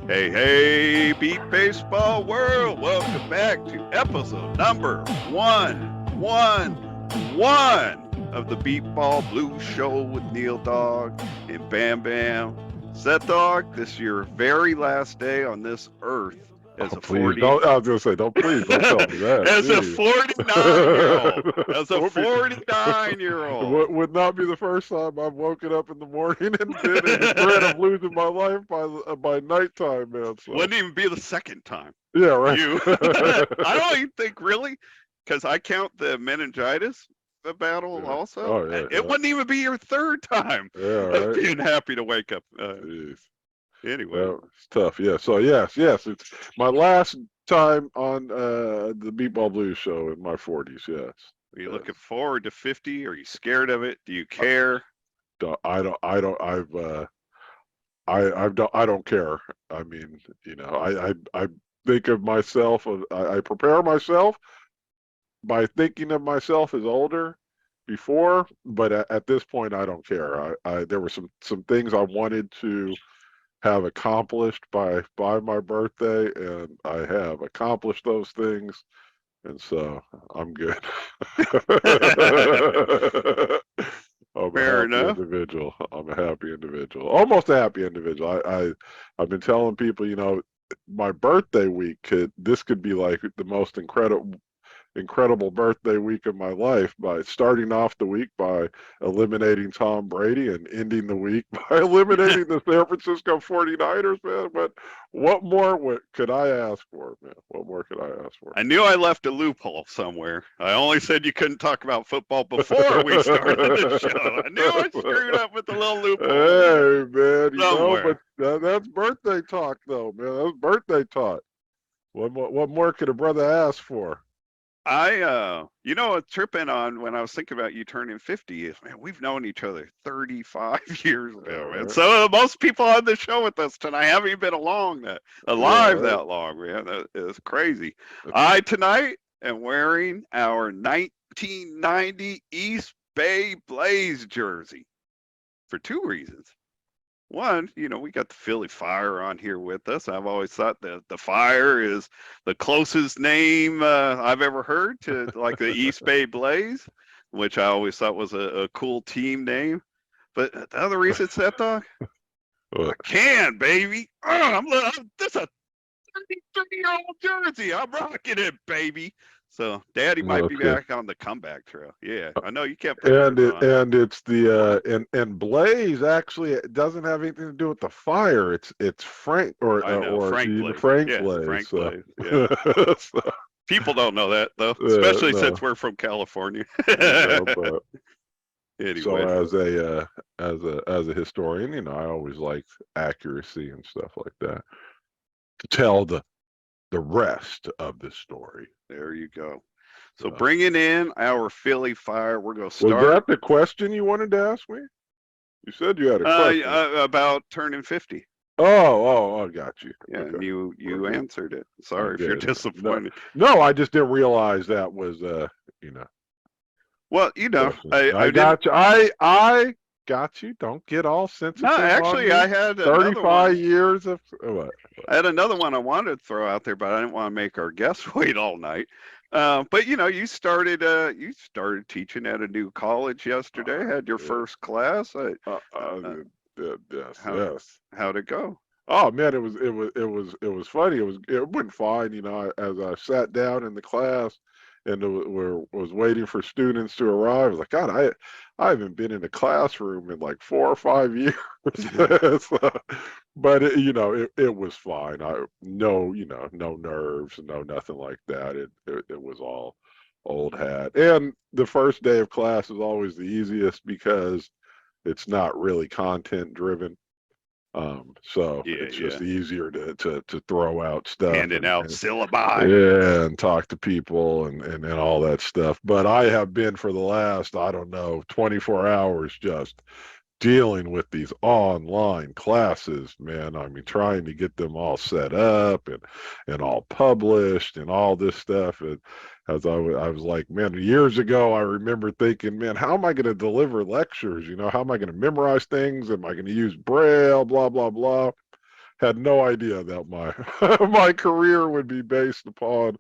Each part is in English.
Hey, hey, Beat Baseball World. Welcome back to episode number 111 of the Beat Ball Blues Show with Neil Dog and Bam Bam. Seth Dog, this is your very last day on this earth as Oh, a please 40 don't. I was gonna say, please don't tell me that. as a Jeez. 49-year-old. As a Don't be- 49-year-old. would not be the first time I've woken up in the morning and been in the threat of losing my life by nighttime, man. So Wouldn't even be the second time. yeah, right. You, I don't even think really, because I count the meningitis battle Yeah. also. Oh yeah, It yeah, wouldn't even be your third time yeah. of Right. being happy to wake up. Jeez. Anyway, Yeah, it's tough. Yeah. So yes, it's my last time on the Meatball Blues show in my 40s. Yes. are you Yes. looking forward to 50? Are you scared of it? Do you care? I don't care. I mean, I think of myself. I prepare myself by thinking of myself as older before, but at this point, I don't care. There were some things I wanted to have accomplished by my birthday, and I have accomplished those things, and so I'm good. I'm a Fair happy enough. individual. I'm a happy individual. Almost a happy individual. I've been telling people, my birthday week could be like the most incredible birthday week of my life by starting off the week by eliminating Tom Brady and ending the week by eliminating the San Francisco 49ers, man. But what more could I ask for, man? What more could I ask for? I knew I left a loophole somewhere. I only said you couldn't talk about football before we started the show. I knew I screwed up with a little loophole there Hey, man, but somewhere. that's birthday talk, though, man. That's birthday talk. What more could a brother ask for? What's tripping on when I was thinking about you turning 50 is, man, we've known each other 35 years All now, man. right. So most people on the show with us tonight haven't even been Yeah, alive right. that long, man. That is crazy. I tonight am wearing our 1990 East Bay Blaze jersey for two reasons. One, we got the Philly Fire on here with us. I've always thought that the Fire is the closest name I've ever heard to like the East Bay Blaze, which I always thought was a cool team name. But the other reason, Seth Dog, I What? can, baby. This is a 33-year-old jersey. I'm rocking it, baby. So Daddy might be Okay. back on the comeback trail. Yeah, I know you can't put And yours it on. and it's What? the and Blaze actually it doesn't have anything to do with the fire. It's Frank I know, or Frank Blaze. Frank Yeah, Blaze. Frank So, Blaze. Yeah. so People don't know that though, especially no, since we're from California. but so Anyway, as a historian, I always like accuracy and stuff like that to tell the rest of the story. there you go. So So, bringing in our Philly Fire, we're going to was start that the question you wanted to ask me? You said you had a question. about turning 50. Oh, got you. Yeah, and Okay. you Okay. answered it. I Sorry if you're did. No, disappointed. no, I just didn't realize that was you know, Well, question. I I didn't. got you. I got you. Don't get all No, sensitive on actually, me. I had another 35 one. years of what? I had another one I wanted to throw out there, but I didn't want to make our guests wait all night. But you started teaching at a new college yesterday. Had your Yeah. first class. Uh, Uh, uh, uh, yes, how yes. how'd it go? Oh man, it was funny. It went fine. As I sat down in the class and was waiting for students to arrive. I was like, God, I haven't been in a classroom in like 4 or 5 years. So, but it was fine. No nerves, no nothing like that. It was all old hat. And the first day of class is always the easiest because it's not really content driven. So Yeah, it's yeah. just easier to throw out stuff Handing out and syllabi. yeah, and talk to people and all that stuff. But I have been for the last, I don't know, 24 hours just dealing with these online classes, man. I mean, trying to get them all set up and all published and all this stuff. And as I was like, man, years ago, I remember thinking, man, how am I going to deliver lectures? How am I going to memorize things? Am I going to use Braille? Blah, blah, blah. had no idea that my my career would be based upon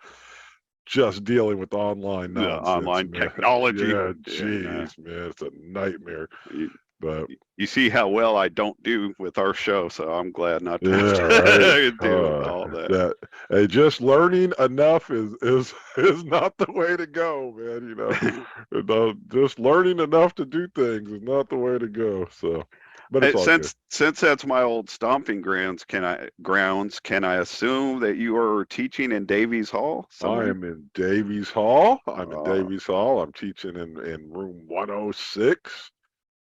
just dealing with online The nonsense, online man. technology. Yeah, And, jeez, man, it's a nightmare. you, But you see how well I don't do with our show, so I'm glad not to have yeah, right. to deal with all that. Hey, just learning enough is not the way to go, man. Just learning enough to do things is not the way to go. So, but it's all good. Since that's my old stomping grounds, can I assume that you are teaching in Davies Hall I somewhere? am in Davies Hall. Uh, I'm teaching in room 106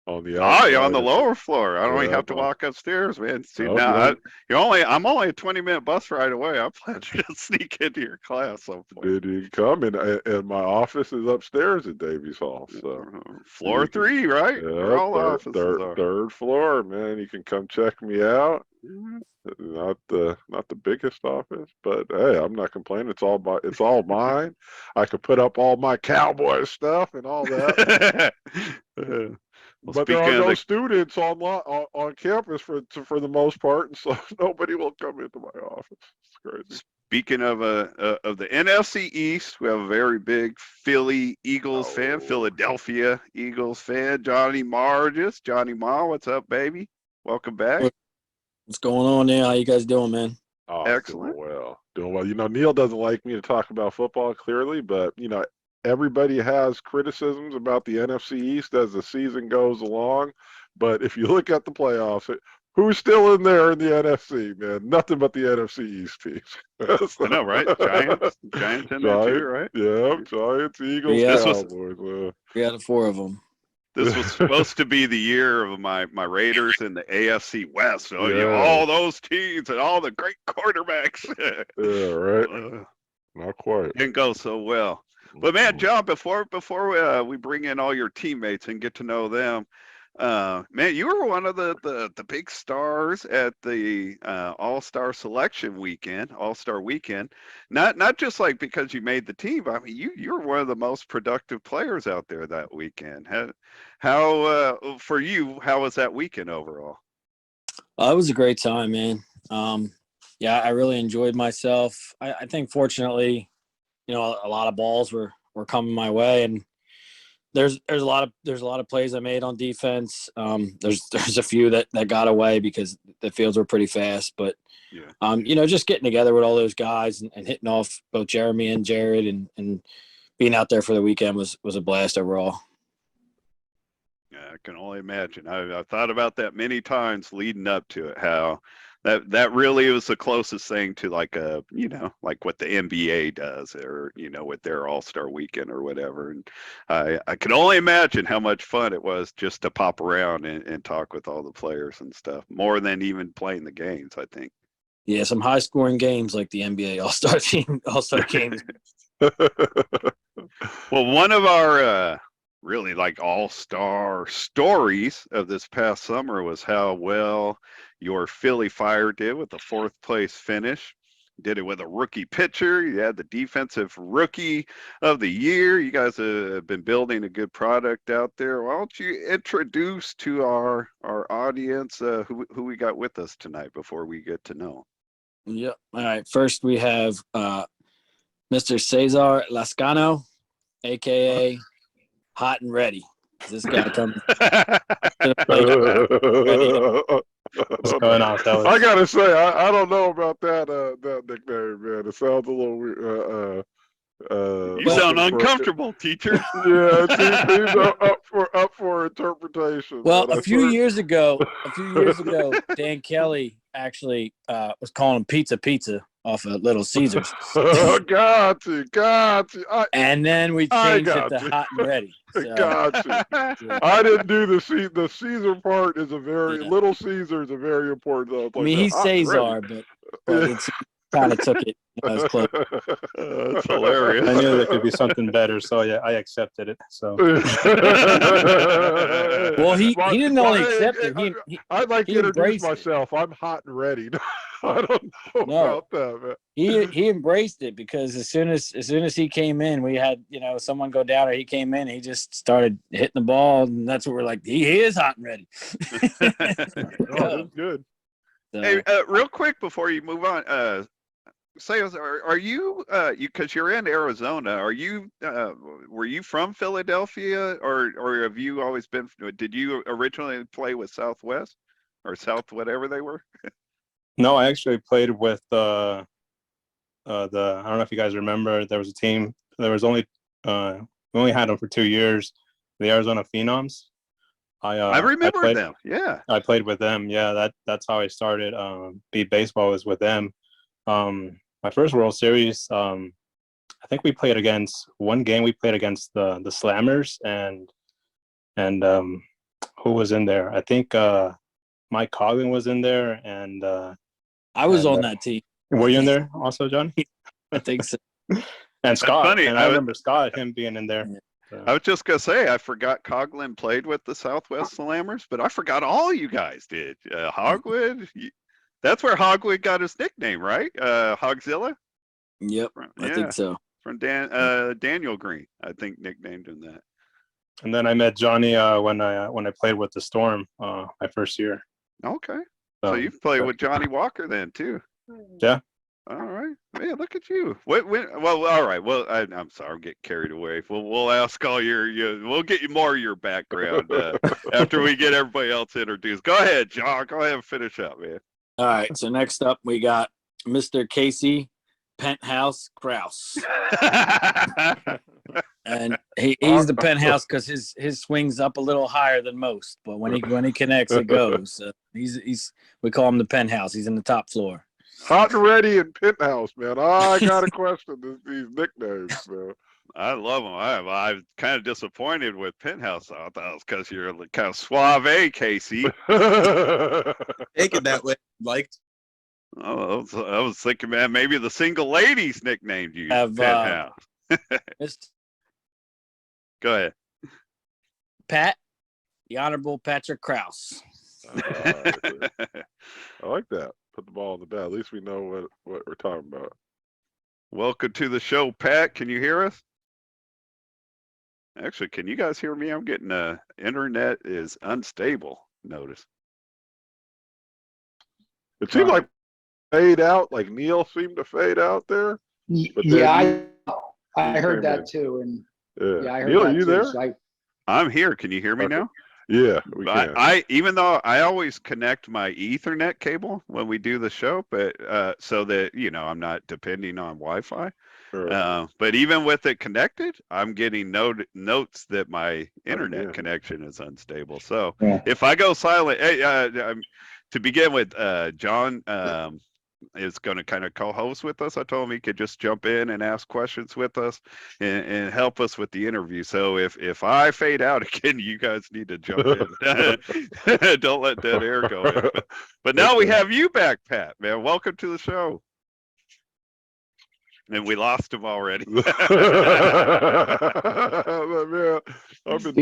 on the you're on outside the of the. lower floor. I don't even Yeah, have to walk upstairs, man. See, nope, now you don't. I'm only a 20-minute bus ride away. I plan to just sneak into your class some point. Did you come? And my office is upstairs at Davies Hall. So Floor you can, 3, right? Where yeah, all the offices are. third floor, man. You can come check me out. Mhm. Not the biggest office, but hey, I'm not complaining. It's all mine. I could put up all my cowboy stuff and all that. Well, But there are speaking of no the students on campus for the most part, and so nobody will come into my office. It's crazy. Speaking of the NFC East, we have a very big Philly Eagles fan, Oh, Philadelphia Eagles fan, Johnny Marges. Johnny Ma, what's up, baby? Welcome back. What's going on there? How you guys doing, man? oh, Excellent. doing well. Neil doesn't like me to talk about football clearly, but everybody has criticisms about the NFC East as the season goes along. But if you look at the playoffs, who's still in there in the NFC, man? Nothing but the NFC East teams. I know, right? Giants in there too, right? Yeah, Giants, Eagles, Yeah. Cowboys. 3 out of 4 of them. This was supposed to be the year of my Raiders in the AFC West. So Yeah. all those teams and all the great quarterbacks. Yeah, right. Not quite. Didn't go so well. But man, John, before we bring in all your teammates and get to know them, man, you were one of the big stars at the All-Star Selection Weekend, All-Star Weekend. Not just like because you made the team, but I mean you were one of the most productive players out there that weekend. How for you? How was that weekend overall? It was a great time, man. Yeah, I really enjoyed myself. I think fortunately, a lot of balls were coming my way, and there's a lot of plays I made on defense. There's a few that got away because the fields were pretty fast, but Yeah. just getting together with all those guys and hitting off both Jeremy and Jared and being out there for the weekend was a blast overall. Yeah, I can only imagine. I thought about that many times leading up to it. How that really was the closest thing to like like what the NBA does, or with their All-Star Weekend or whatever. And I can only imagine how much fun it was just to pop around and talk with all the players and stuff, more than even playing the games, I think. Yeah, some high scoring games like the NBA All-Star games. Well, one of our really like all-star stories of this past summer was how well your Philly Fire did with the 4th place finish. Did it with a rookie pitcher. You had the defensive rookie of the year. You guys have been building a good product out there. Why don't you introduce to our audience who we got with us tonight before we get to know? Yep. All right. First, we have Mr. Cesar Lascano, a.k.a. Hot and Ready. This guy comes to the plate ready. What's going on, fellas? I gotta say, I don't know about that nickname, man. It sounds a little weird. You sound uncomfortable, teacher. Yeah, it seems up for interpretation. Well, man. a few years ago, Dan Kelly actually was calling him Pizza off of Little Caesars. Got you. And then we changed it to Hot and Ready. So. Got you. I didn't do the Caesar part. Is a very Little Caesar is a very important. I mean, he's Cesar, but it's kind of took it. As close. That's hilarious. I knew there could be something better, so yeah, I accepted it. So. Well, he didn't only accept it. I'd like to introduce myself. I'm hot and ready. I don't know about that, man. He embraced it because as soon as he came in, we had someone go down, or he came in, he just started hitting the ball, and that's what we're like. He is hot and ready. That's good. Hey, real quick before you move on, Sales, are you because you're in Arizona? Are you were you from Philadelphia, or have you always been? Did you originally play with Southwest or South whatever they were? No, I actually played with I don't know if you guys remember, there was a team. There was only we only had them for 2 years. The Arizona Phenoms. I remember played, them. Yeah, I played with them. Yeah, that's how I started. Beat baseball was with them. My first World Series, I think we played against one game. We played against the Slammers and who was in there? I think Mike Coughlin was in there, and I was on that team. were you in there also, Johnny? I think so. And Scott. funny. And I remember Scott, him being in there. I was just gonna say I forgot Coughlin played with the Southwest Slammers, but I forgot all you guys did. Hogwood. That's where Hogwood got his nickname, right? Hogzilla? Yep, I think so. From Daniel Green, I think nicknamed him that. And then I met Johnny when I played with the Storm my first year. Okay. So you've played with Johnny Walker then too. Yeah. All right. Man, look at you. Well, all right. Well, I'm sorry, I'm getting carried away. We'll ask all we'll get you more of your background after we get everybody else introduced. Go ahead, John. Go ahead and finish up, man. All right. So next up, we got Mr. Casey Penthouse Kraus, and he's the Penthouse because his swing's up a little higher than most. But when he connects, it goes. We call him the Penthouse. He's in the top floor. Hot and ready in Penthouse, man. I got a question. These nicknames, man. I love them. I'm kind of disappointed with Penthouse. I thought it was because you're kind of suave, Casey. Take it that way. Liked. Oh, I was thinking, man, maybe the single ladies nicknamed you Penthouse. Go ahead. Pat, the Honorable Patrick Kraus. I like that. Put the ball in the bat. At least we know what we're talking about. Welcome to the show, Pat. Can you hear us? Actually, can you guys hear me? I'm getting internet is unstable. Notice. It seemed like fade out, like Neil seemed to fade out there. Yeah, I heard that too, and yeah, I heard Neil, that are you too, there? so I'm here. Can you hear me now? Yeah, we can. I even though I always connect my Ethernet cable when we do the show, but so that I'm not depending on Wi-Fi. Sure. But even with it connected, I'm getting notes that my internet connection is unstable. So if I go silent, hey, to begin with, John is going to kind of co-host with us. I told him he could just jump in and ask questions with us and help us with the interview. So if I fade out again, you guys need to jump in. Don't let dead air go in. But now we have you back, Pat, man. Welcome to the show. And we lost him already. you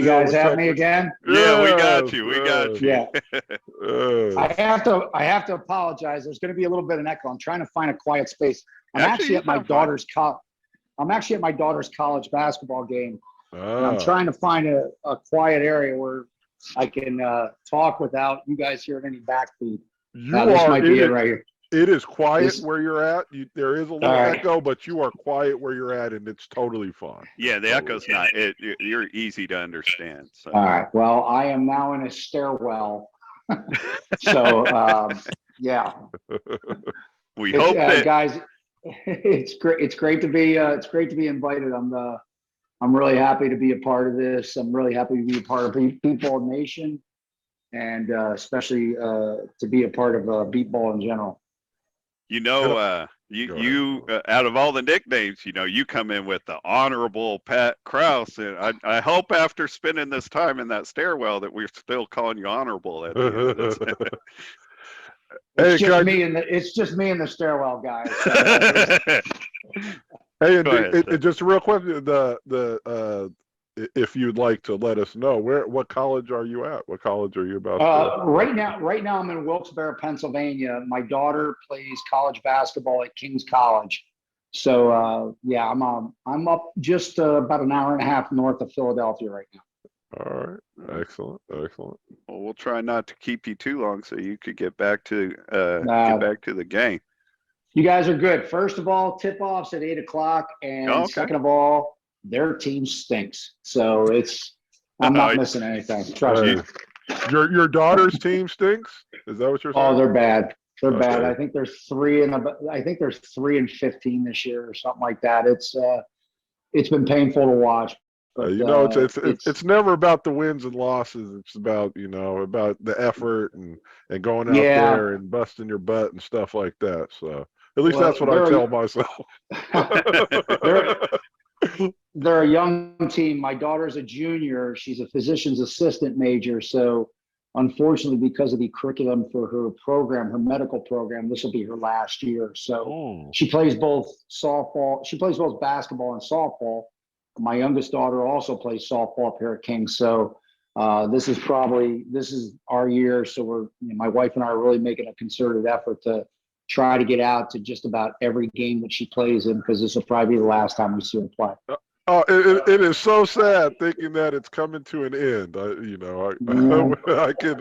guys have me again? Yeah, we got you. We got you. Yeah. I have to apologize. There's going to be a little bit of an echo. I'm trying to find a quiet space. I'm actually at my daughter's college basketball game. And I'm trying to find a quiet area where I can talk without you guys hearing any backbeat. This might be it right here. It is quiet where you're at. There is a little echo, but you are quiet where you're at, and it's totally fine. Yeah, the echo's not. You're easy to understand. So. All right. Well, I am now in a stairwell. So, yeah. We hope that guys. It's great. It's great to be. It's great to be invited. I'm really happy to be a part of this. I'm really happy to be a part of Beatball Nation, and especially to be a part of Beatball in general. you out of all the nicknames, you come in with the Honorable Pat Kraus, and I hope after spending this time in that stairwell that we're still calling you Honorable at the end of this. It's just me in the stairwell, guys. Hey, and just a real question: if you'd like to let us know what college are you at? What college are you about? Right now I'm in Wilkes-Barre, Pennsylvania. My daughter plays college basketball at King's College. So I'm up just about an hour and a half north of Philadelphia right now. All right. Excellent. Excellent. Well, we'll try not to keep you too long so you could get back to Nah. the game. You guys are good. First of all, tip-offs at 8 o'clock, and Oh, okay. second of all, their team stinks. So I'm not missing anything. Trust me. Your daughter's team stinks? Is that what you're saying? Oh, they're bad. They're bad. Okay. I think they're 3-15 this year or something like that. It's been painful to watch. But, it's never about the wins and losses. It's about about the effort and going out there and busting your butt and stuff like that. So at least that's what I tell myself. They're a young team. My daughter's a junior. She's a physician's assistant major. So unfortunately, because of the curriculum for her program, her medical program, this will be her last year. So she plays both softball. She plays both basketball and softball. My youngest daughter also plays softball up here at Kings. So this is our year. So my wife and I are really making a concerted effort to try to get out to just about every game that she plays in, because this will probably be the last time we see her play. Oh, it is so sad thinking that it's coming to an end. I can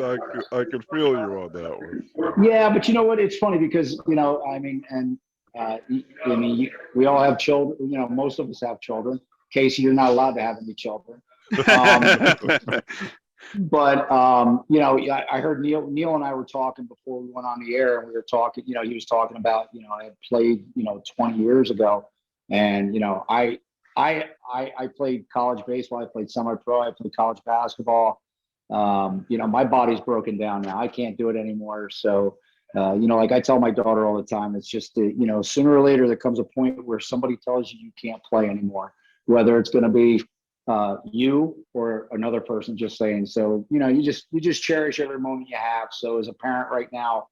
feel you on that one. Yeah, but you know what? It's funny because we all have children. Most of us have children. Casey, you're not allowed to have any children. But I heard Neil and I were talking before we went on the air, and we were talking. He was talking about I had played 20 years ago, and I played college baseball. I played semi-pro. I played college basketball. My body's broken down now. I can't do it anymore. So, like I tell my daughter all the time, it's just sooner or later there comes a point where somebody tells you can't play anymore, whether it's going to be you or another person just saying. So, you just cherish every moment you have. So as a parent right now,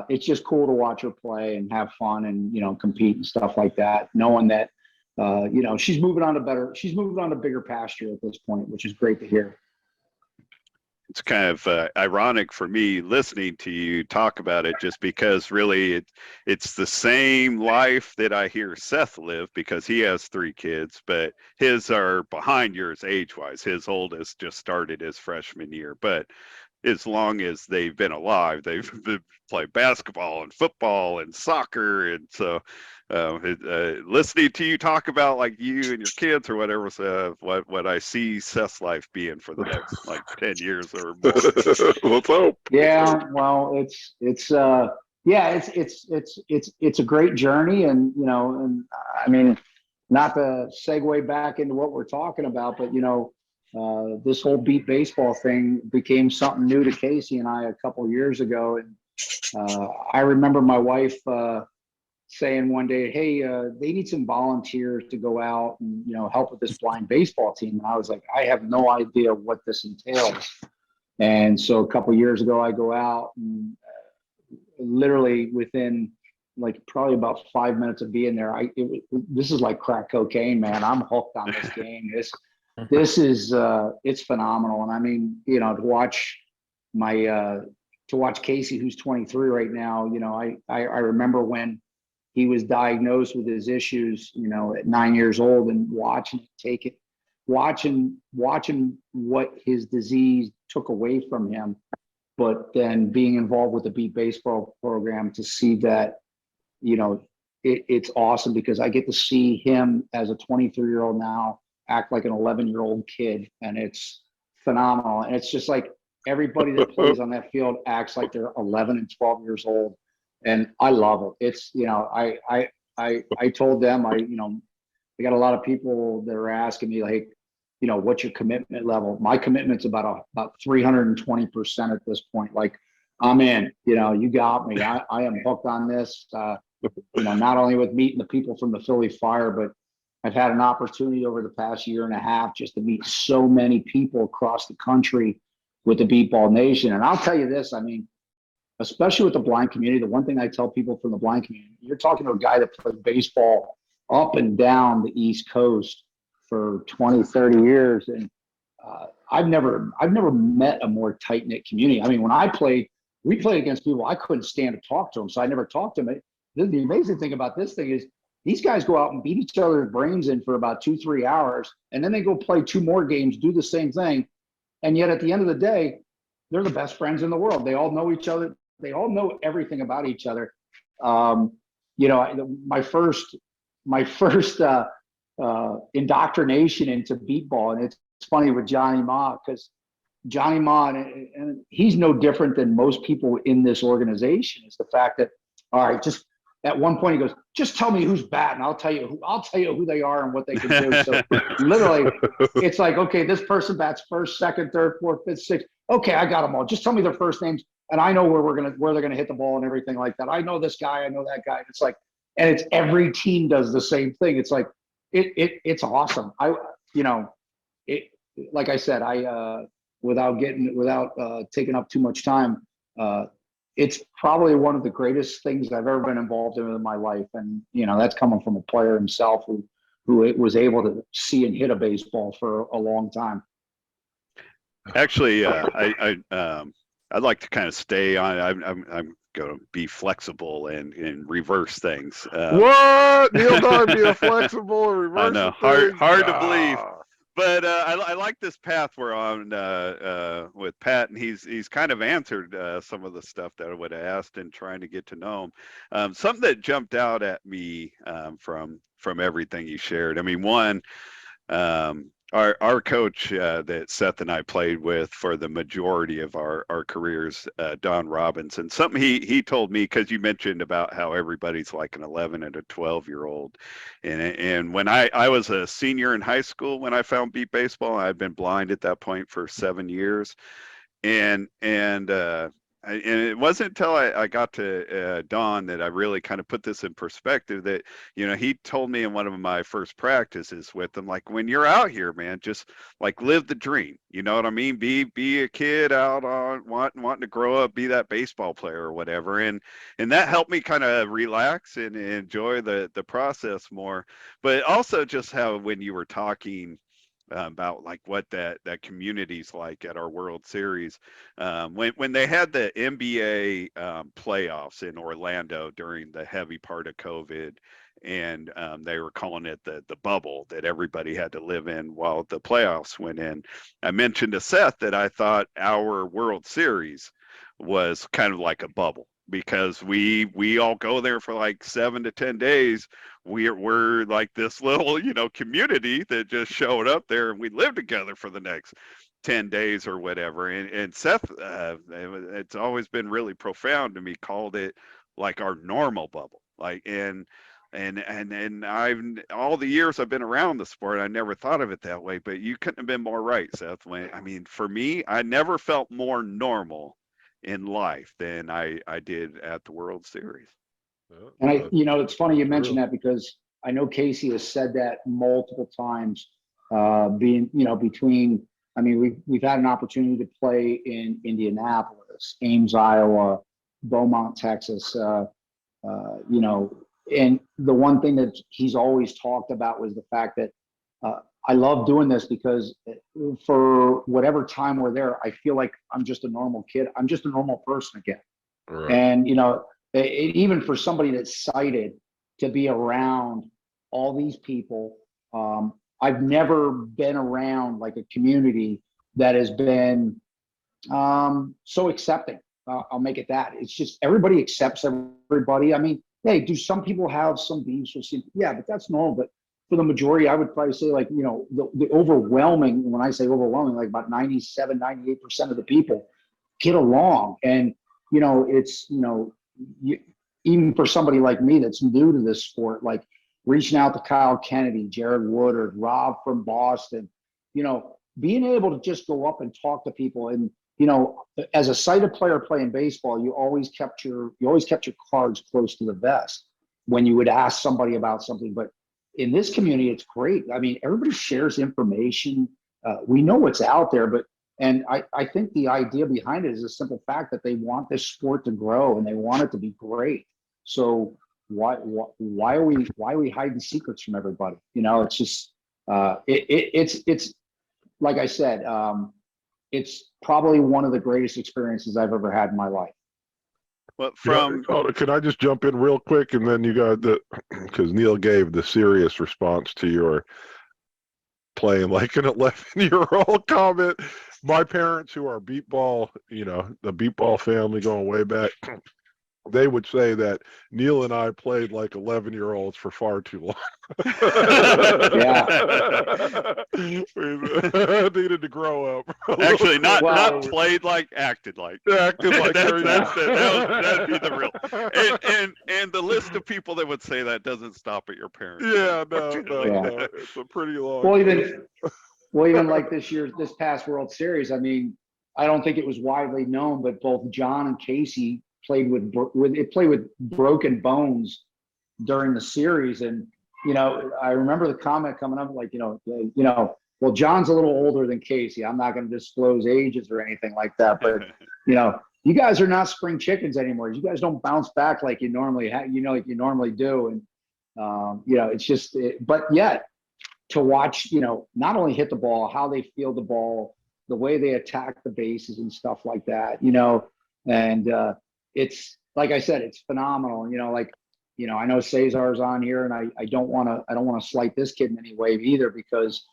it's just cool to watch her play and have fun and, compete and stuff like that, knowing that, she's moving on to bigger pasture at this point, which is great to hear. It's kind of ironic for me listening to you talk about it, just because really it's the same life that I hear Seth live, because he has 3 kids, but his are behind yours age-wise. His oldest just started his freshman year, but as long as they've been alive, they've played basketball and football and soccer. And so listening to you talk about like you and your kids or whatever, what I see Seth's life being for the next 10 years or more. Let's hope. Yeah, well, it's a great journey, and and I mean, not to segue back into what we're talking about, but this whole beat baseball thing became something new to Casey and I a couple of years ago. And I remember my wife saying one day, hey, they need some volunteers to go out and, help with this blind baseball team. And I was like, I have no idea what this entails. And so a couple of years ago, I go out and literally within probably about 5 minutes of being there, this is like crack cocaine, man. I'm hooked on this game. This is it's phenomenal. And I mean, to watch Casey, who's 23 right now, I remember when he was diagnosed with his issues, at 9 years old, and watching what his disease took away from him, but then being involved with the Beat Baseball program to see that, it's awesome, because I get to see him as a 23-year-old now act like an 11-year-old kid, and it's phenomenal. And it's just like everybody that plays on that field acts like they're 11 and 12 years old, and I love it. It's I told them I got a lot of people that are asking me like, what's your commitment level? My commitment's about 320% at this point. Like, I'm in. You got me. I am hooked on this. Not only with meeting the people from the Philly Fire, but I've had an opportunity over the past year and a half just to meet so many people across the country with the Beat Ball Nation. And I'll tell you this, I mean, especially with the blind community, the one thing I tell people from the blind community, you're talking to a guy that played baseball up and down the East Coast for 20, 30 years. And I've never met a more tight-knit community. I mean, when we played against people, I couldn't stand to talk to them, so I never talked to them. The amazing thing about this thing is these guys go out and beat each other's brains in for about 2-3 hours, and then they go play 2 more games, do the same thing, And yet at the end of the day, they're the best friends in the world. They all know each other. They all know everything about each other. You know, my first indoctrination into beat ball, and it's funny with Johnny Ma, because Johnny Ma, and he's no different than most people in this organization, is the fact that, all right, just at one point he goes, just tell me who's batting. I'll tell you who they are and what they can do. So literally, it's like, okay, this person bats first, second, third, fourth, fifth, sixth. Okay, I got them all. Just tell me their first names, and I know where they're gonna hit the ball and everything like that. I know this guy, I know that guy. And it's like, and it's every team does the same thing. It's like it's awesome. Like I said, without taking up too much time, it's probably one of the greatest things I've ever been involved in my life. And, you know, that's coming from a player himself who was able to see and hit a baseball for a long time. Actually, I'd like to kind of stay on. I'm going to be flexible and reverse things. What? Neil Darby, a flexible reverse? I know, hard to believe. But I like this path we're on with Pat, and he's kind of answered some of the stuff that I would have asked and trying to get to know him. Something that jumped out at me from everything he shared. I mean, one, our coach that Seth and I played with for the majority of our careers, Don Robinson, something he told me, because you mentioned about how everybody's like an 11 and a 12-year-old. And when I was a senior in high school, when I found beat baseball, I'd been blind at that point for 7 years. And it wasn't until I got to Don that I really kind of put this in perspective, that, you know, he told me in one of my first practices with him, like, when you're out here, man, just like live the dream. You know what I mean? Be a kid out on wanting to grow up, be that baseball player or whatever. And that helped me kind of relax and enjoy the process more. But also just how, when you were talking about like what that community's like at our World Series, when they had the NBA playoffs in Orlando during the heavy part of COVID, and they were calling it the bubble that everybody had to live in while the playoffs went in. I mentioned to Seth that I thought our World Series was kind of like a bubble, because we all go there for like 7 to 10 days. We're like this little, you know, community that just showed up there, and we live together for the next 10 days or whatever. And Seth, it's always been really profound to me, called it like our normal bubble. Like, and I've, all the years I've been around the sport, I never thought of it that way, but you couldn't have been more right, Seth. I mean, for me, I never felt more normal in life than I did at the World Series. And you know, it's funny you mention that, because I know Casey has said that multiple times, being, you know, between, I mean, we've had an opportunity to play in Indianapolis, Ames, Iowa, Beaumont, Texas, you know, and the one thing that he's always talked about was the fact that I love doing this, because for whatever time we're there, I feel like I'm just a normal kid. I'm just a normal person again. Right. And, you know, even for somebody that's sighted, to be around all these people, I've never been around like a community that has been so accepting. I'll make it that. It's just everybody accepts everybody. I mean, hey, do some people have some beefs or something? Yeah, but that's normal. But for the majority, I would probably say, like, you know, the overwhelming, when I say overwhelming, like about 97, 98% of the people get along. And, you know, it's, you know, even for somebody like me that's new to this sport, like reaching out to Kyle Kennedy, Jared Woodard, Rob from Boston, you know, being able to just go up and talk to people. And, you know, as a sighted player playing baseball, you always kept your cards close to the vest when you would ask somebody about something. But in this community, it's great. I mean, everybody shares information. We know what's out there, and I think the idea behind it is a simple fact that they want this sport to grow and they want it to be great. So why are we hiding secrets from everybody? You know, it's just it's like I said, it's probably one of the greatest experiences I've ever had in my life. Well, can I just jump in real quick, and then you got because Neil gave the serious response to your playing like an 11-year-old comment. My parents, who are beat ball, the beat ball family going way back, they would say that Neil and I played like 11-year-olds for far too long. Yeah. We needed to grow up. Actually, not Well- played like, acted like. Acted like that'd crazy. be the real. And the list of people that would say that doesn't stop at your parents. Yeah, no, unfortunately. no. It's a pretty long. Well, even like this past World Series, I mean, I don't think it was widely known, but both John and Casey played with broken bones during the series. And, I remember the comment coming up like, well, John's a little older than Casey. I'm not going to disclose ages or anything like that, but you guys are not spring chickens anymore. You guys don't bounce back like you normally like you normally do. And, it's just, but yet to watch, not only hit the ball, how they field the ball, the way they attack the bases and stuff like that, and, it's like I said, it's phenomenal. I know Cesar's on here, and I don't want to slight this kid in any way either, because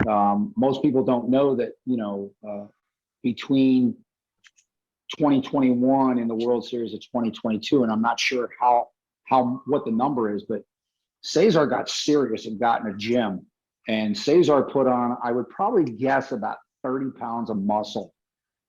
most people don't know that between 2021 and the World Series of 2022, and I'm not sure what the number is, but Cesar got serious and got in a gym, and Cesar put on, I would probably guess, about 30 pounds of muscle.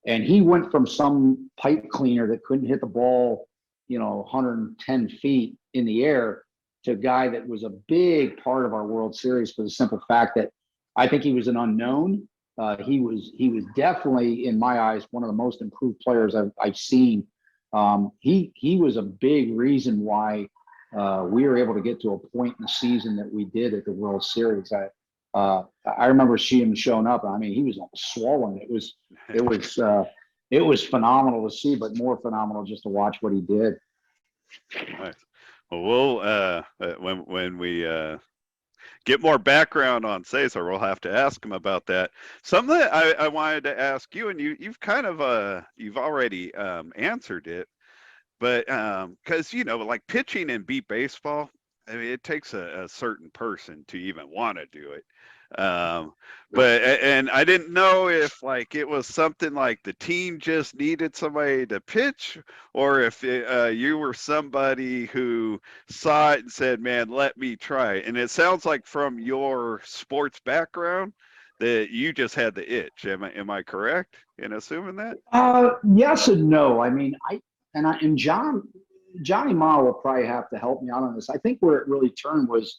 And he went from some pipe cleaner that couldn't hit the ball, 110 feet in the air, to a guy that was a big part of our World Series, for the simple fact that I think he was an unknown. He was definitely, in my eyes, one of the most improved players I've seen. He was a big reason why we were able to get to a point in the season that we did at the World Series. I remember seeing him showing up. I mean, he was almost swollen. It was phenomenal to see, but more phenomenal just to watch what he did. Nice. Well, when we get more background on Cesar, we'll have to ask him about that. Something that I wanted to ask you, and you've kind of you've already answered it, but because like pitching in beat baseball, I mean, it takes a certain person to even want to do it. And I didn't know if like it was something like the team just needed somebody to pitch, or if you were somebody who saw it and said, man, let me try it. And it sounds like from your sports background that you just had the itch. Am I correct in assuming that? Yes and no. I mean, Johnny Ma will probably have to help me out on this. I think where it really turned was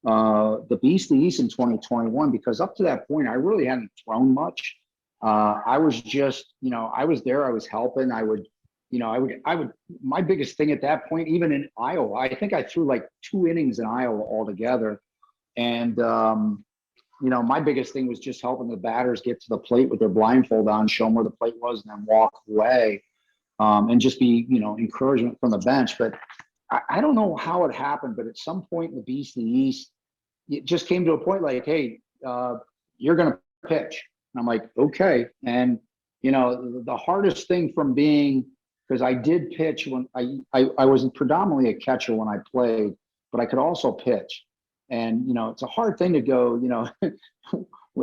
the Beast of the East in 2021, because up to that point, I really hadn't thrown much. I was just, I was there, I was helping. I would, my biggest thing at that point, even in Iowa, I think I threw like 2 innings in Iowa altogether. And, my biggest thing was just helping the batters get to the plate with their blindfold on, show them where the plate was, and then walk away. And just be, encouragement from the bench. But I don't know how it happened, but at some point in the Beast of the East, it just came to a point like, hey, you're going to pitch. And I'm like, okay. And, the hardest thing from being, because I did pitch when I was predominantly a catcher when I played, but I could also pitch. And, it's a hard thing to go,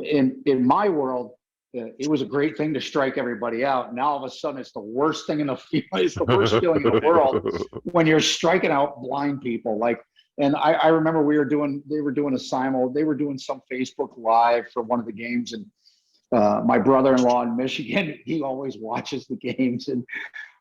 in my world, it was a great thing to strike everybody out. Now all of a sudden it's the worst thing in the field. It's the worst feeling in the world when you're striking out blind people. Like, and I remember they were doing some Facebook Live for one of the games, and my brother-in-law in Michigan, he always watches the games, and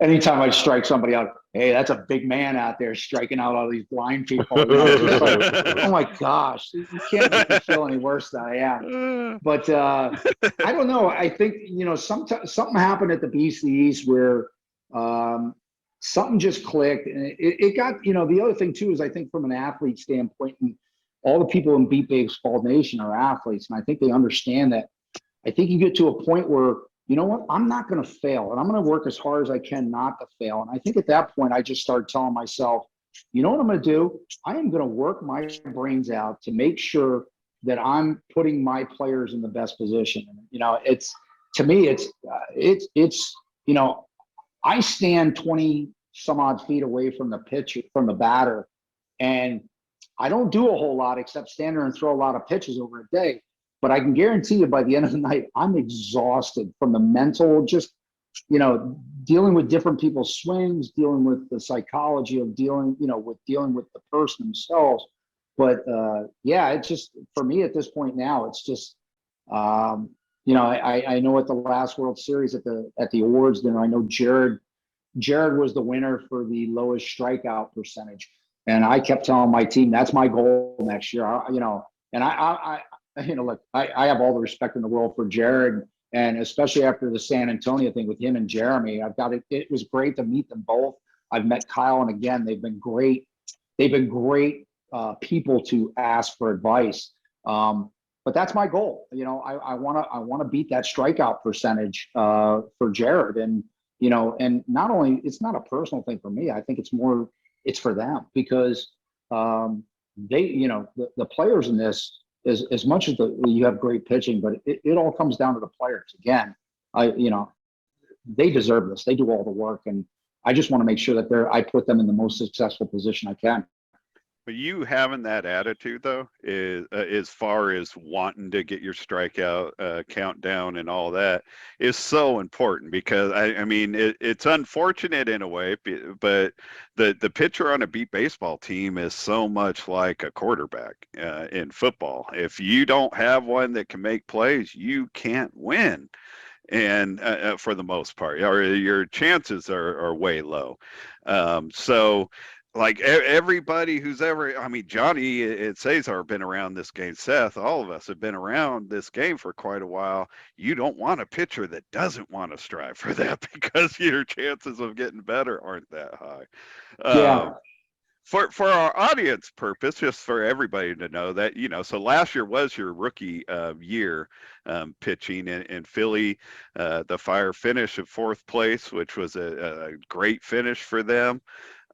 anytime I strike somebody out, hey, that's a big man out there striking out all these blind people. It's like, oh my gosh, you can't make me feel any worse than I am. But I don't know. I think something happened at the Beast of the East where something just clicked, and it got. The other thing too is I think from an athlete standpoint, and all the people in Beat Baseball Nation are athletes, and I think they understand that. I think you get to a point where, you know what, I'm not going to fail, and I'm going to work as hard as I can not to fail. And I think at that point, I just started telling myself, you know what I'm going to do? I am going to work my brains out to make sure that I'm putting my players in the best position. It's, to me, it's I stand 20 some odd feet away from the pitcher, from the batter, and I don't do a whole lot except stand there and throw a lot of pitches over a day. But I can guarantee you by the end of the night, I'm exhausted from the mental, just, dealing with different people's swings, dealing with the psychology of dealing with the person themselves. But yeah, it's just, for me at this point now, it's just, I know at the last World Series at the awards dinner, I know Jared was the winner for the lowest strikeout percentage. And I kept telling my team, that's my goal next year. And look, I have all the respect in the world for Jared, and especially after the San Antonio thing with him and Jeremy. It was great to meet them both. I've met Kyle, and again, they've been great. They've been great people to ask for advice. But that's my goal. I want to beat that strikeout percentage for Jared. And and not only, it's not a personal thing for me. I think it's for them, because they, the players in this, as much as you have great pitching, but it all comes down to the players. Again, they deserve this. They do all the work, and I just want to make sure that I put them in the most successful position I can. But you having that attitude, though, is as far as wanting to get your strikeout count down and all that, is so important, because I mean it's unfortunate in a way, but the pitcher on a beat baseball team is so much like a quarterback in football. If you don't have one that can make plays, you can't win. And for the most part, or your chances are way low. So like everybody who's ever, I mean, Johnny and Cesar have been around this game. Seth, all of us have been around this game for quite a while. You don't want a pitcher that doesn't want to strive for that, because your chances of getting better aren't that high. Yeah. For our audience purpose, just for everybody to know that, so last year was your rookie year pitching in Philly. The Fire finished in 4th place, which was a great finish for them.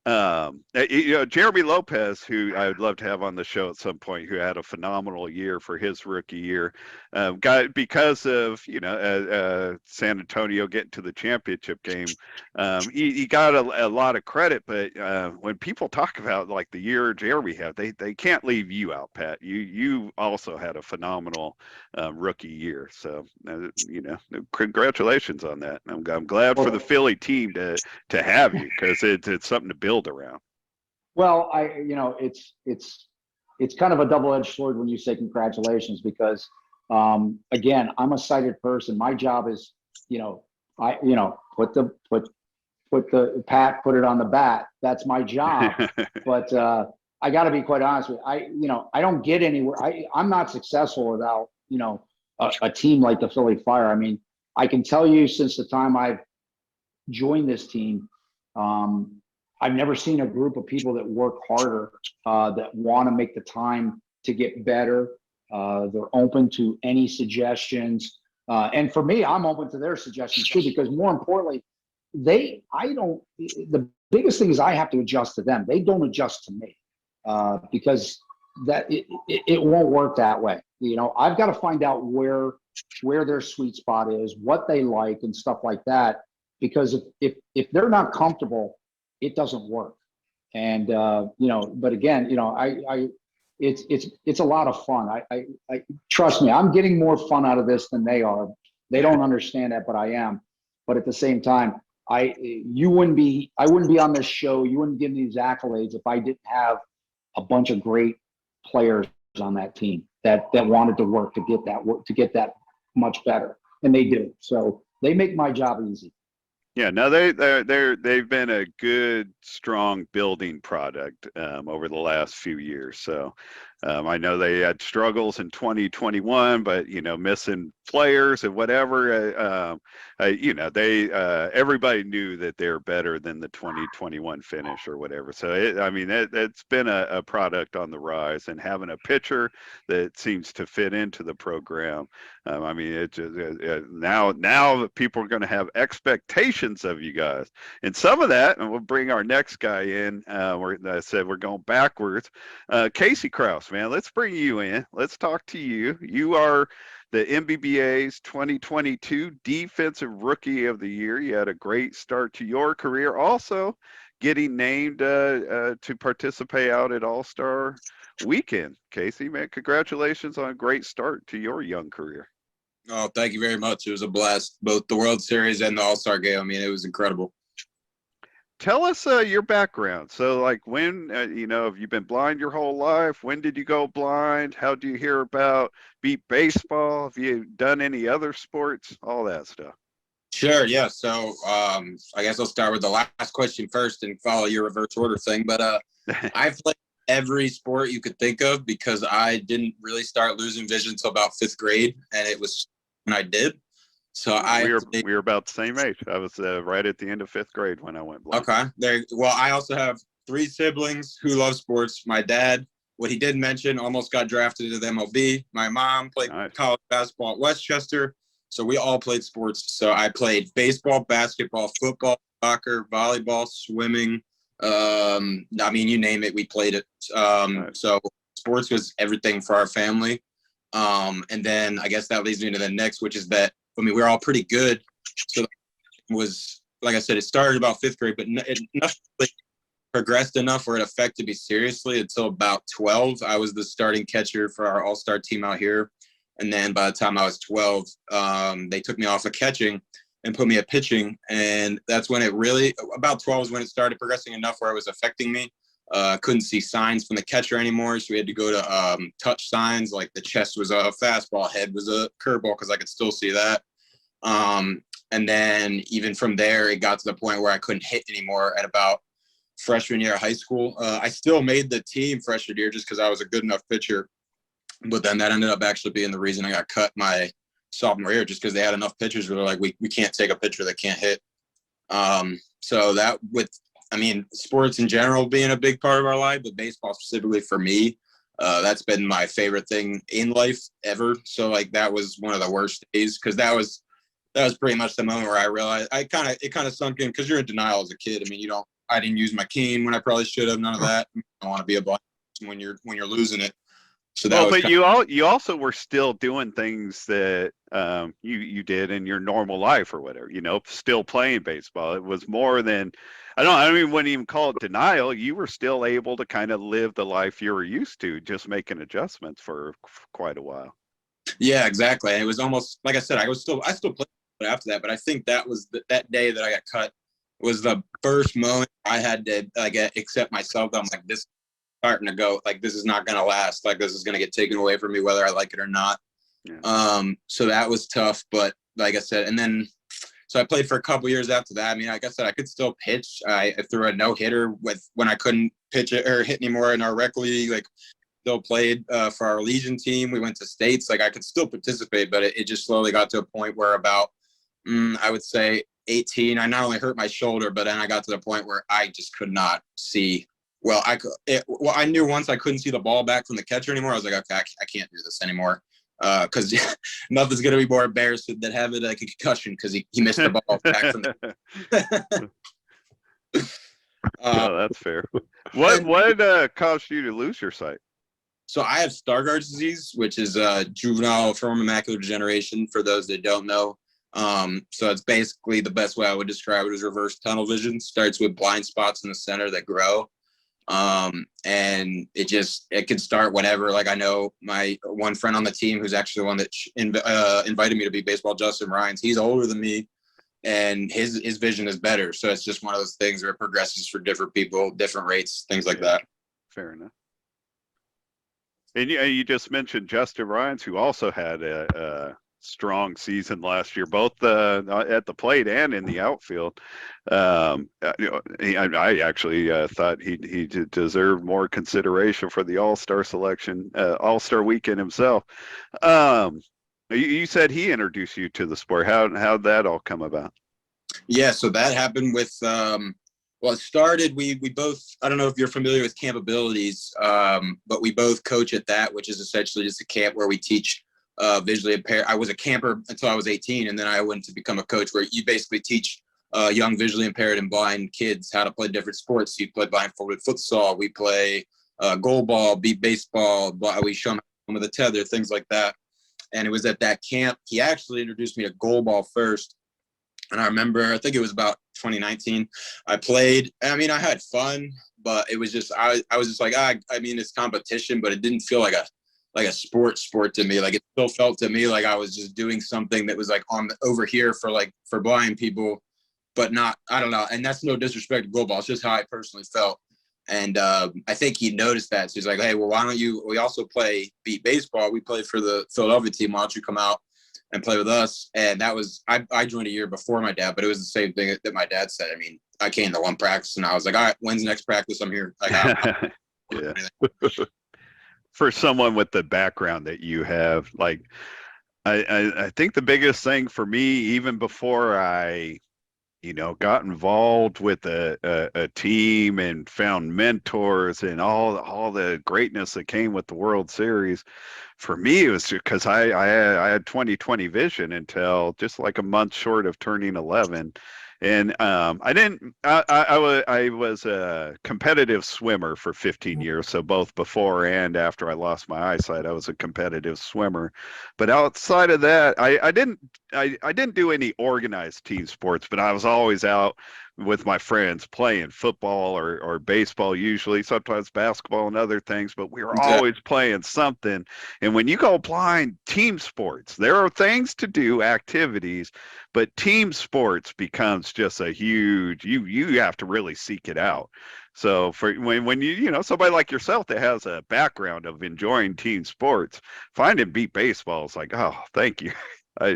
Jeremy Lopez, who I would love to have on the show at some point, who had a phenomenal year for his rookie year, got, because of San Antonio getting to the championship game, he got a lot of credit. But when people talk about like the year Jeremy had, they can't leave you out, Pat. You also had a phenomenal rookie year, so congratulations on that. I'm glad for the Philly team to have you, because it's something to build around. Well, it's kind of a double-edged sword when you say congratulations, because again, I'm a sighted person. My job is, put it on the bat. That's my job. But I got to be quite honest with you. I don't get anywhere. I'm not successful without, a team like the Philly Fire. I mean, I can tell you, since the time I've joined this team, I've never seen a group of people that work harder, that want to make the time to get better. They're open to any suggestions. And for me, I'm open to their suggestions too, because more importantly, the biggest thing is I have to adjust to them. They don't adjust to me, because it won't work that way. I've got to find out where their sweet spot is, what they like and stuff like that. Because if they're not comfortable, it doesn't work. And but again, it's a lot of fun. I trust me, I'm getting more fun out of this than they are. They don't understand that, but I am. But at the same time, I wouldn't be on this show. You wouldn't give me these accolades if I didn't have a bunch of great players on that team that wanted to work to get that much better, and they do. So they make my job easy. Yeah, no, they've been a good, strong building product over the last few years. So I know they had struggles in 2021, but missing players and whatever. Everybody knew that they're better than the 2021 finish or whatever. So it's been a product on the rise, and having a pitcher that seems to fit into the program. It just now people are going to have expectations of you guys, and some of that, and we'll bring our next guy in. I said we're going backwards. Casey Krause, man, let's bring you in. Let's talk to you. You are the MBBA's 2022 Defensive Rookie of the Year. You had a great start to your career. Also, getting named to participate out at All-Star Weekend. Casey, man, congratulations on a great start to your young career. Oh, thank you very much. It was a blast, both the World Series and the All-Star game. I mean, it was incredible. Tell us your background. So, like, when have you been blind your whole life? When did you go blind? How do you hear about beat baseball? Have you done any other sports? All that stuff. Sure, yeah. So I guess I'll start with the last question first and follow your reverse order thing. But I've played every sport you could think of because I didn't really start losing vision until about 5th grade, and it was when I did. So we were about the same age. I was right at the end of 5th grade when I went blind. Okay. Well, I also have 3 siblings who love sports. My dad, what he did mention, almost got drafted into the MLB. My mom played college basketball at Westchester. So we all played sports. So I played baseball, basketball, football, soccer, volleyball, swimming. I mean, you name it, we played it. So sports was everything for our family. And then I guess that leads me to the next, which is that, I mean, we're all pretty good. So it was, like I said, it started about 5th grade, but nothing really progressed enough where it affected me seriously until about 12. I was the starting catcher for our all-star team out here. And then by the time I was 12, they took me off of catching and put me at pitching. And that's when it really, about 12 is when it started progressing enough where it was affecting me. Couldn't see signs from the catcher anymore. So we had to go to touch signs, like the chest was a fastball, head was a curveball, because I could still see that. And then even from there, it got to the point where I couldn't hit anymore at about freshman year of high school. I still made the team freshman year just because I was a good enough pitcher. But then that ended up actually being the reason I got cut my sophomore year, just because they had enough pitchers where they're like, we can't take a pitcher that can't hit. So that sports in general being a big part of our life, but baseball specifically for me, that's been my favorite thing in life ever. So like that was one of the worst days, because that was pretty much the moment where I realized it kind of sunk in, because you're in denial as a kid. I mean, I didn't use my cane when I probably should have, none of that. I don't want to be a blind person when you're losing it. So that but you also were still doing things that you did in your normal life or whatever, still playing baseball. It was more than, I wouldn't even call it denial. You were still able to kind of live the life you were used to, just making adjustments for quite a while. Yeah, exactly. And it was almost, like I said, I still played after that, but I think that was that day that I got cut was the first moment I had to accept myself. I'm like, this starting to go, like, this is not going to last, like this is going to get taken away from me whether I like it or not. So that was tough, but like I said, and then so I played for a couple years after that. I mean, like I said, I could still pitch. I threw a no-hitter when I couldn't pitch it or hit anymore in our rec league. Like, still played for our Legion team. We went to states. Like, I could still participate, but it just slowly got to a point where about I would say 18, I not only hurt my shoulder, but then I got to the point where I just could not see. Well, I knew once I couldn't see the ball back from the catcher anymore. I was like, okay, I can't do this anymore, because nothing's going to be more embarrassing than having like a concussion because he missed the ball back from the. That's fair. What caused you to lose your sight? So I have Stargardt's disease, which is juvenile form of macular degeneration, for those that don't know. So it's basically, the best way I would describe it is reverse tunnel vision. Starts with blind spots in the center that grow. And it can start whenever. Like, I know my one friend on the team, who's actually the one that invited me to be baseball, Justin Ryans, he's older than me, and his vision is better. So it's just one of those things where it progresses for different people, different rates, things like that. Fair enough. And you just mentioned Justin Ryans, who also had a strong season last year, both at the plate and in the outfield. I actually thought he deserved more consideration for the All-Star selection, All-Star weekend himself. You said he introduced you to the sport. How'd that all come about? Yeah, so that happened with it started, we both, I don't know if you're familiar with Camp Abilities, but we both coach at that, which is essentially just a camp where we teach visually impaired. I was a camper until I was 18, and then I went to become a coach where you basically teach young visually impaired and blind kids how to play different sports. You play blindfolded futsal, we play goal ball, beat baseball, we show them with a tether, things like that. And it was at that camp, he actually introduced me to goal ball first. And I remember, I think it was about 2019. I played. I mean, I had fun, but it was just I was just like, I mean, it's competition, but it didn't feel like a sport to me. Like it still felt to me like I was just doing something that was like over here for blind people, but not. I don't know. And that's no disrespect to goalball. It's just how I personally felt. And I think he noticed that. So he's like, hey, well, why don't you? We also play beat baseball. We play for the Philadelphia team. Why don't you come out and play with us? And that was I joined a year before my dad, but it was the same thing that my dad said. I mean, I came to one practice and I was like, all right, when's the next practice? I'm here. Like, yeah. For someone with the background that you have, like, I think the biggest thing for me, even before I, got involved with a team and found mentors and all the greatness that came with the World Series, for me, it was because I had 20/20 vision until just like a month short of turning 11. And I was a competitive swimmer for 15 years. So both before and after I lost my eyesight, I was a competitive swimmer. But outside of that, I didn't do any organized team sports, but I was always out with my friends playing football or baseball, usually, sometimes basketball and other things, but we were always playing something. And when you go blind, team sports, there are things to do, activities, but team sports becomes just a huge, you have to really seek it out. So for when somebody like yourself that has a background of enjoying team sports, finding beat baseball is like, oh, thank you. I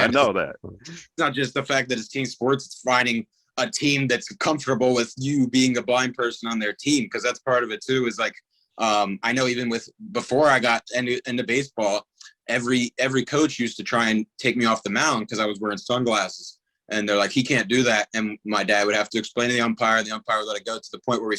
know that. It's not just the fact that it's team sports, it's finding a team that's comfortable with you being a blind person on their team, because that's part of it too. Is like, I know even before I got into baseball, every coach used to try and take me off the mound because I was wearing sunglasses, and they're like, he can't do that. And my dad would have to explain to the umpire, and the umpire would let it go, to the point where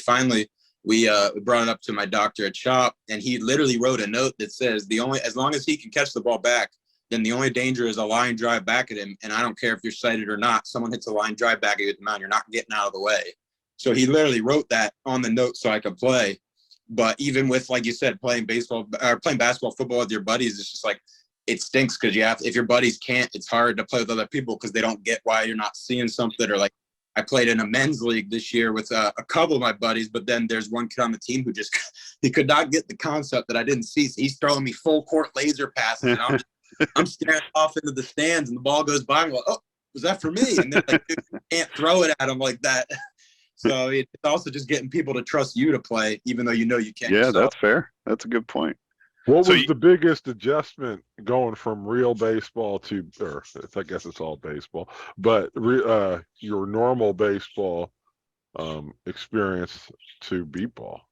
we brought it up to my doctor at shop, and he literally wrote a note that says as long as he can catch the ball back, then the only danger is a line drive back at him. And I don't care if you're sighted or not, someone hits a line drive back at you at the mound, you're not getting out of the way. So he literally wrote that on the note so I could play. But even with, like you said, playing baseball or playing basketball, football with your buddies, it's just like, it stinks because if your buddies can't, it's hard to play with other people because they don't get why you're not seeing something. Or like, I played in a men's league this year with a couple of my buddies, but then there's one kid on the team who he could not get the concept that I didn't see. So he's throwing me full court laser passes, and I'm staring off into the stands, and the ball goes by. I'm like, oh, was that for me? And they're like, dude, you can't throw it at him like that. So it's also just getting people to trust you to play, even though you can't. Yeah, that's fair. That's a good point. What was the biggest adjustment going from real baseball to, or I guess it's all baseball, but your normal baseball experience to beat ball?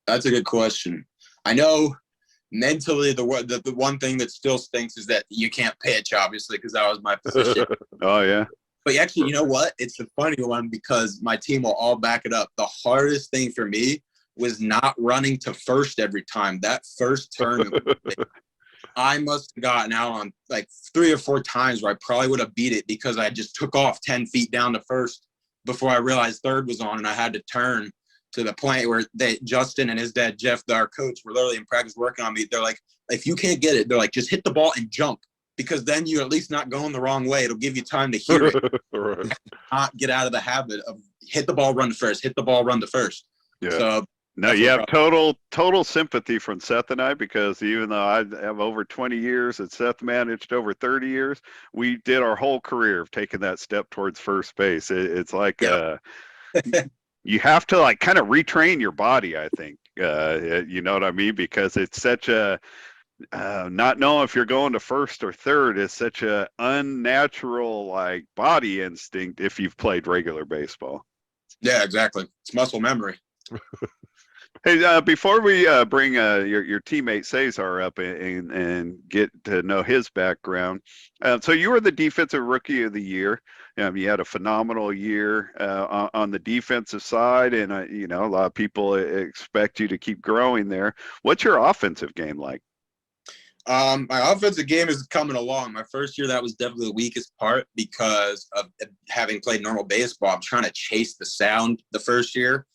That's a good question. I know mentally the one thing that still stinks is that you can't pitch, obviously, because that was my position. Oh, yeah. But actually, you know what? It's a funny one because my team will all back it up. The hardest thing for me was not running to first every time. That first turn, I must have gotten out on like 3 or 4 times where I probably would have beat it because I just took off 10 feet down to first before I realized third was on, and I had to turn, to the point where Justin and his dad, Jeff, our coach, were literally in practice working on me. They're like, if you can't get it, they're like, just hit the ball and jump, because then you're at least not going the wrong way. It'll give you time to hear it. Right. Not get out of the habit of hit the ball, run to first, hit the ball, run to first. Yeah. So no, you have total sympathy from Seth and I, because even though I have over 20 years and Seth managed over 30 years, we did our whole career of taking that step towards first base. It's like, you have to like kind of retrain your body, I think. You know what I mean? Because it's such a not knowing if you're going to first or third is such a unnatural like body instinct if you've played regular baseball. Yeah, exactly. It's muscle memory. Hey, before we bring your teammate Cesar up and get to know his background, so you were the defensive rookie of the year. You had a phenomenal year on the defensive side, and a lot of people expect you to keep growing there. What's your offensive game like? My offensive game is coming along. My first year, that was definitely the weakest part because of having played normal baseball. I'm trying to chase the sound the first year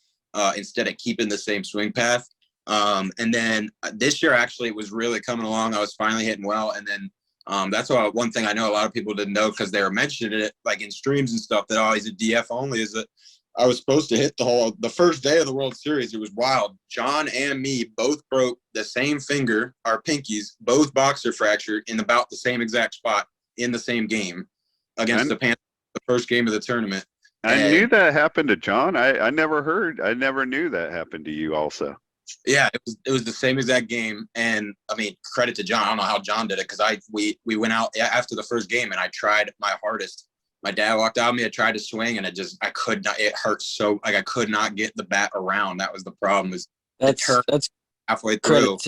instead of keeping the same swing path. And then this year, actually, it was really coming along. I was finally hitting well. And then That's why one thing I know a lot of people didn't know, because they were mentioning it like in streams and stuff, that he's a DF only, is that I was supposed to hit the first day of the World Series. It was wild. John and me both broke the same finger, our pinkies, both boxer fractured in about the same exact spot in the same game against the Panthers, the first game of the tournament. I knew that happened to John. I never knew that happened to you also. Yeah, it was the same exact game. And I mean, credit to John. I don't know how John did it, because we went out after the first game and I tried my hardest. My dad walked out of me. I tried to swing and I could not. It hurt so, like, I could not get the bat around. That was the problem. That's halfway through.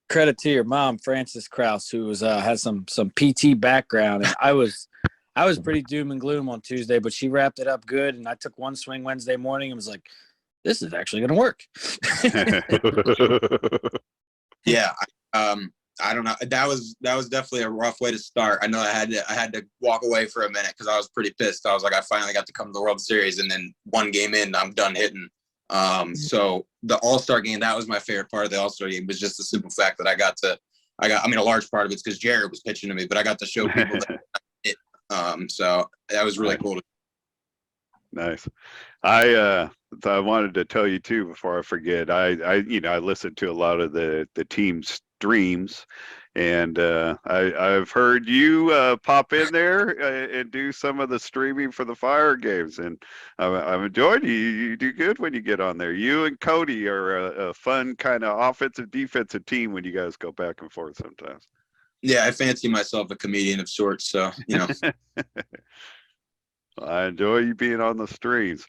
Credit to your mom, Frances Krause, who has some PT background, and I was pretty doom and gloom on Tuesday, but she wrapped it up good, and I took one swing Wednesday morning and was like, this is actually going to work. Yeah. I don't know. That was definitely a rough way to start. I know I had to walk away for a minute because I was pretty pissed. I was like, I finally got to come to the World Series, and then one game in, I'm done hitting. So the All-Star game, that was my favorite part of the All-Star game, was just the simple fact that a large part of it's because Jared was pitching to me, but I got to show people that it. So that was really cool. Nice. I wanted to tell you too, before I forget, I listened to a lot of the team streams, and I've heard you pop in there and do some of the streaming for the Fire games, and I've enjoyed you. You do good when you get on there. You and Cody are a fun kind of offensive defensive team when you guys go back and forth sometimes. Yeah, I fancy myself a comedian of sorts, so I enjoy you being on the streams.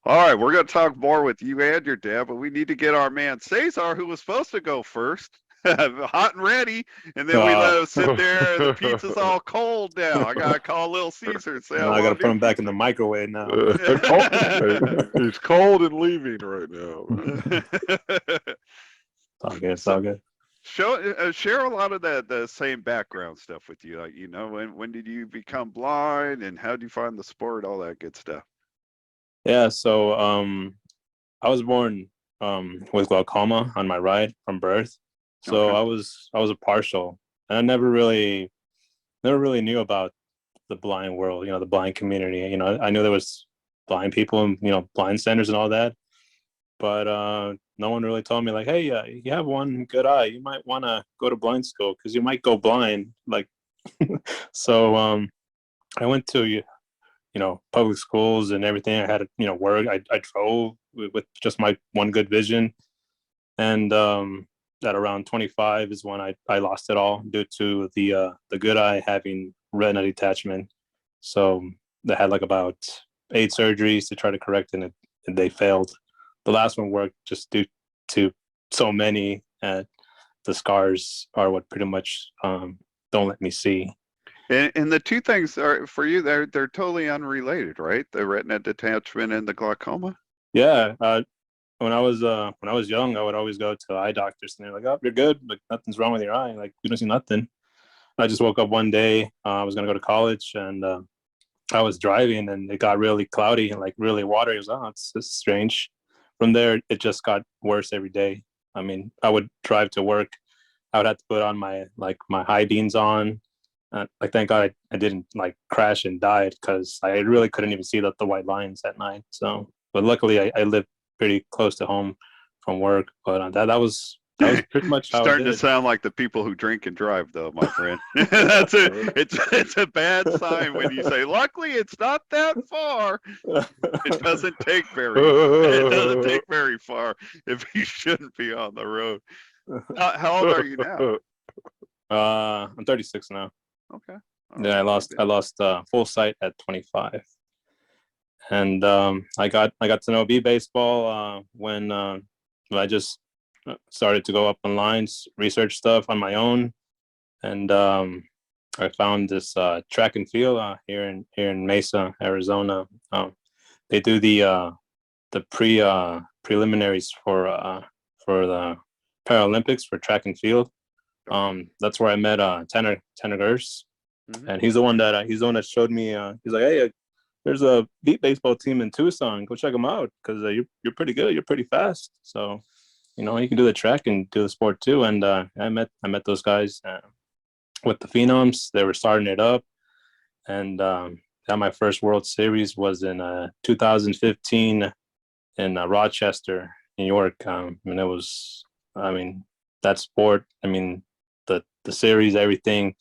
All right, we're going to talk more with you and your dad, but we need to get our man Cesar, who was supposed to go first, hot and ready, and then we let him sit there, and the pizza's all cold now. I got to call Little Caesar and say, I got to put him back in the microwave now. He's cold and leaving right now. It's all good. Share a lot of the same background stuff with you. Like, when did you become blind, and how did you find the sport, all that good stuff? Yeah, so I was born with glaucoma on my right from birth. So okay. I was a partial, and I never really knew about the blind world, the blind community. I knew there was blind people and blind centers and all that, but no one really told me, like, hey, you have one good eye, you might want to go to blind school because you might go blind. Like, so I went to public schools and everything. I had to work. I drove with just my one good vision, and at around 25 is when I lost it all due to the good eye having retina detachment. So they had like about 8 surgeries to try to correct it, and they failed. The last one worked just due to so many. The scars are what pretty much don't let me see. And the two things are for you, they're totally unrelated, right? The retina detachment and the glaucoma. Yeah. When I was young, I would always go to eye doctors, and they're like, "Oh, you're good. Like, nothing's wrong with your eye. Like, we don't see nothing." I just woke up one day. I was gonna go to college, and I was driving, and it got really cloudy and like really watery. I was like, "Oh, this is strange." From there, it just got worse every day. I mean, I would drive to work. I would have to put on my high beams on. Thank God I didn't like crash and die, because I really couldn't even see the white lines at night. So, but luckily I lived pretty close to home from work. But that was pretty much how starting to sound like the people who drink and drive, though, my friend. That's it's a bad sign when you say, luckily it's not that far. It doesn't take very far if you shouldn't be on the road. How old are you now? I'm 36 now. Okay. Yeah, I lost full sight at 25, and I got to know baseball when I just started to go up online, research stuff on my own, and I found this track and field here in Mesa, Arizona. They do the preliminaries for the Paralympics for track and field. That's where I met Tanner Gerse, and he's the one that showed me. He's like, hey, there's a beat baseball team in Tucson. Go check them out, because you're pretty good. You're pretty fast. So, you can do the track and do the sport too. And I met those guys. with the Phenoms. They were starting it up, and my first World Series was in 2015 in Rochester, New York. And it was, I mean, that sport. I mean, the series, everything.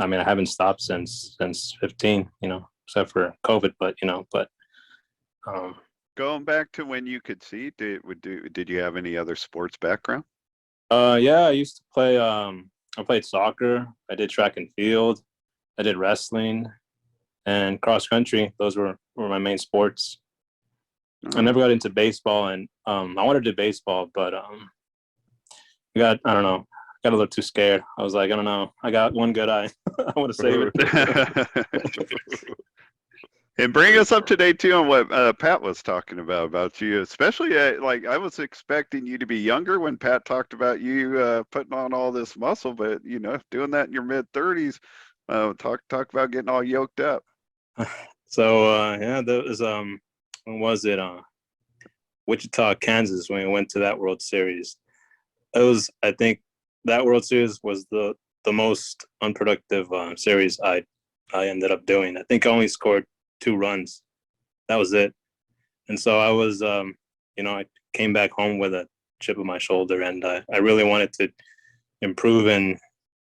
I mean, I haven't stopped since 15. Except for COVID, but Going back to when you could see, did you have any other sports background? Yeah, I used to play. I played soccer. I did track and field. I did wrestling and cross country. Those were my main sports. I never got into baseball, and I wanted to do baseball, but I don't know, got a little too scared. I was like, I don't know. I got one good eye. I want to save it. And bring us up to date too on what Pat was talking about you, especially like I was expecting you to be younger when Pat talked about you putting on all this muscle, but doing that in your mid-30s. Talk about getting all yoked up. So yeah, that was when was it? Wichita, Kansas, when we went to that World Series. It was, I think, that World Series was the most unproductive series I ended up doing. I think I only scored 2 runs. That was it. And so I was, I came back home with a chip on my shoulder, and I really wanted to improve and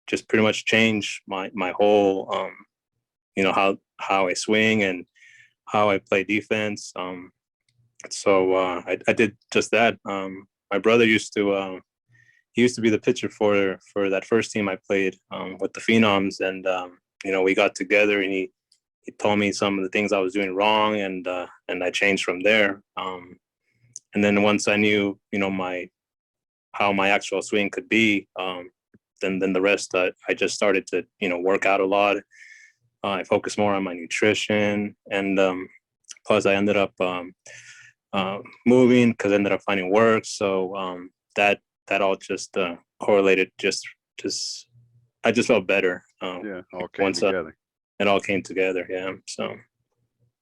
just pretty much change my whole, how I swing and how I play defense. So I did just that. My brother used to be the pitcher for that first team I played with the Phenoms, and we got together, and he told me some of the things I was doing wrong, and I changed from there. And then once I knew, how my actual swing could be, then the rest, I just started to, work out a lot. I focused more on my nutrition, and plus I ended up moving because I ended up finding work. So that all just correlated. Just I just felt better. All came together. It all came together. Yeah. So.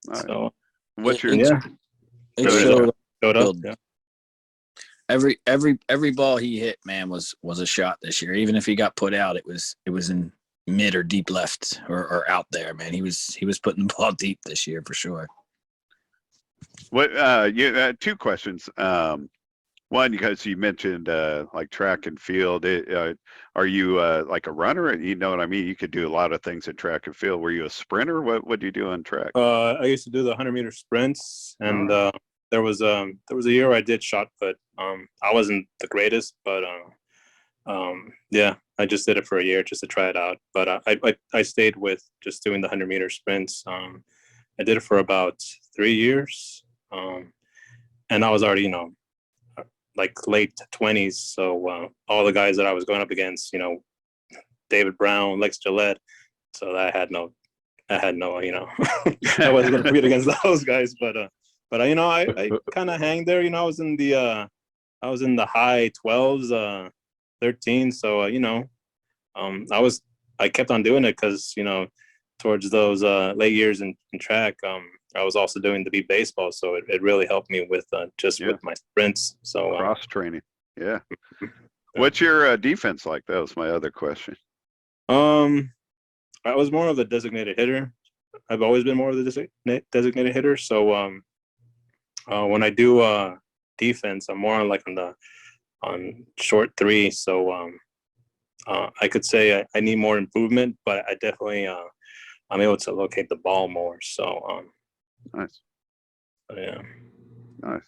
Right. So. What's your? It showed up. Yeah. Every ball he hit, man, was a shot this year. Even if he got put out, it was in mid or deep left or out there, man. He was putting the ball deep this year for sure. What you had 2 questions. One, because you mentioned like track and field. Are you like a runner? You know what I mean? You could do a lot of things at track and field. Were you a sprinter? What do you do on track? I used to do the 100-meter sprints, and there was a year where I did shot put. I wasn't the greatest, but yeah, I just did it for a year just to try it out. But I stayed with just doing the 100-meter sprints. I did it for about 3 years, and I was already, like late 20s. So all the guys that I was going up against, David Brown, Lex Gillette. So I had no, I wasn't going to compete against those guys. But I kind of hang there. I was in the high 12s, 13. So I kept on doing it because towards those late years in track, I was also doing the beat baseball, so it really helped me with with my sprints. So cross training. Yeah. What's your defense like? That was my other question. I was more of a designated hitter. I've always been more of the designated hitter. So when I do defense, I'm more on short 3. So I could say I need more improvement, but I definitely I'm able to locate the ball more. So nice. Yeah. Nice.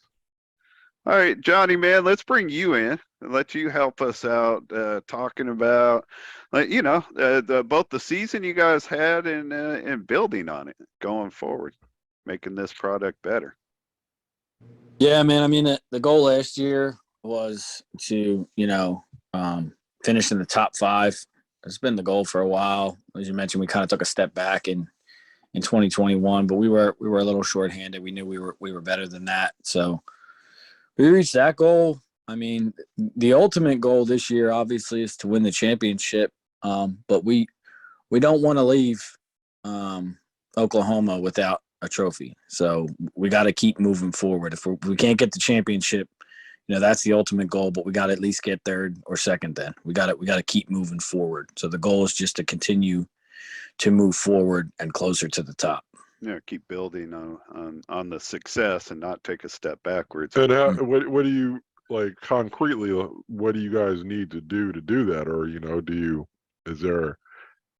All right, Johnny, man, let's bring you in and let you help us out talking about, both the season you guys had and building on it going forward, making this product better. Yeah, man. I mean, the goal last year was to, finish in the top 5. It's been the goal for a while. As you mentioned, we kind of took a step back in 2021, but we were a little shorthanded. We knew we were better than that. So we reached that goal. I mean, the ultimate goal this year obviously is to win the championship. But we don't want to leave Oklahoma without a trophy. So we got to keep moving forward. If we can't get the championship, that's the ultimate goal, but we got to at least get third or second. Then we got to keep moving forward. So the goal is just to continue to move forward and closer to the top. Yeah, keep building on the success and not take a step backwards. And what do you, like, concretely, what do you guys need to do that? Or, is there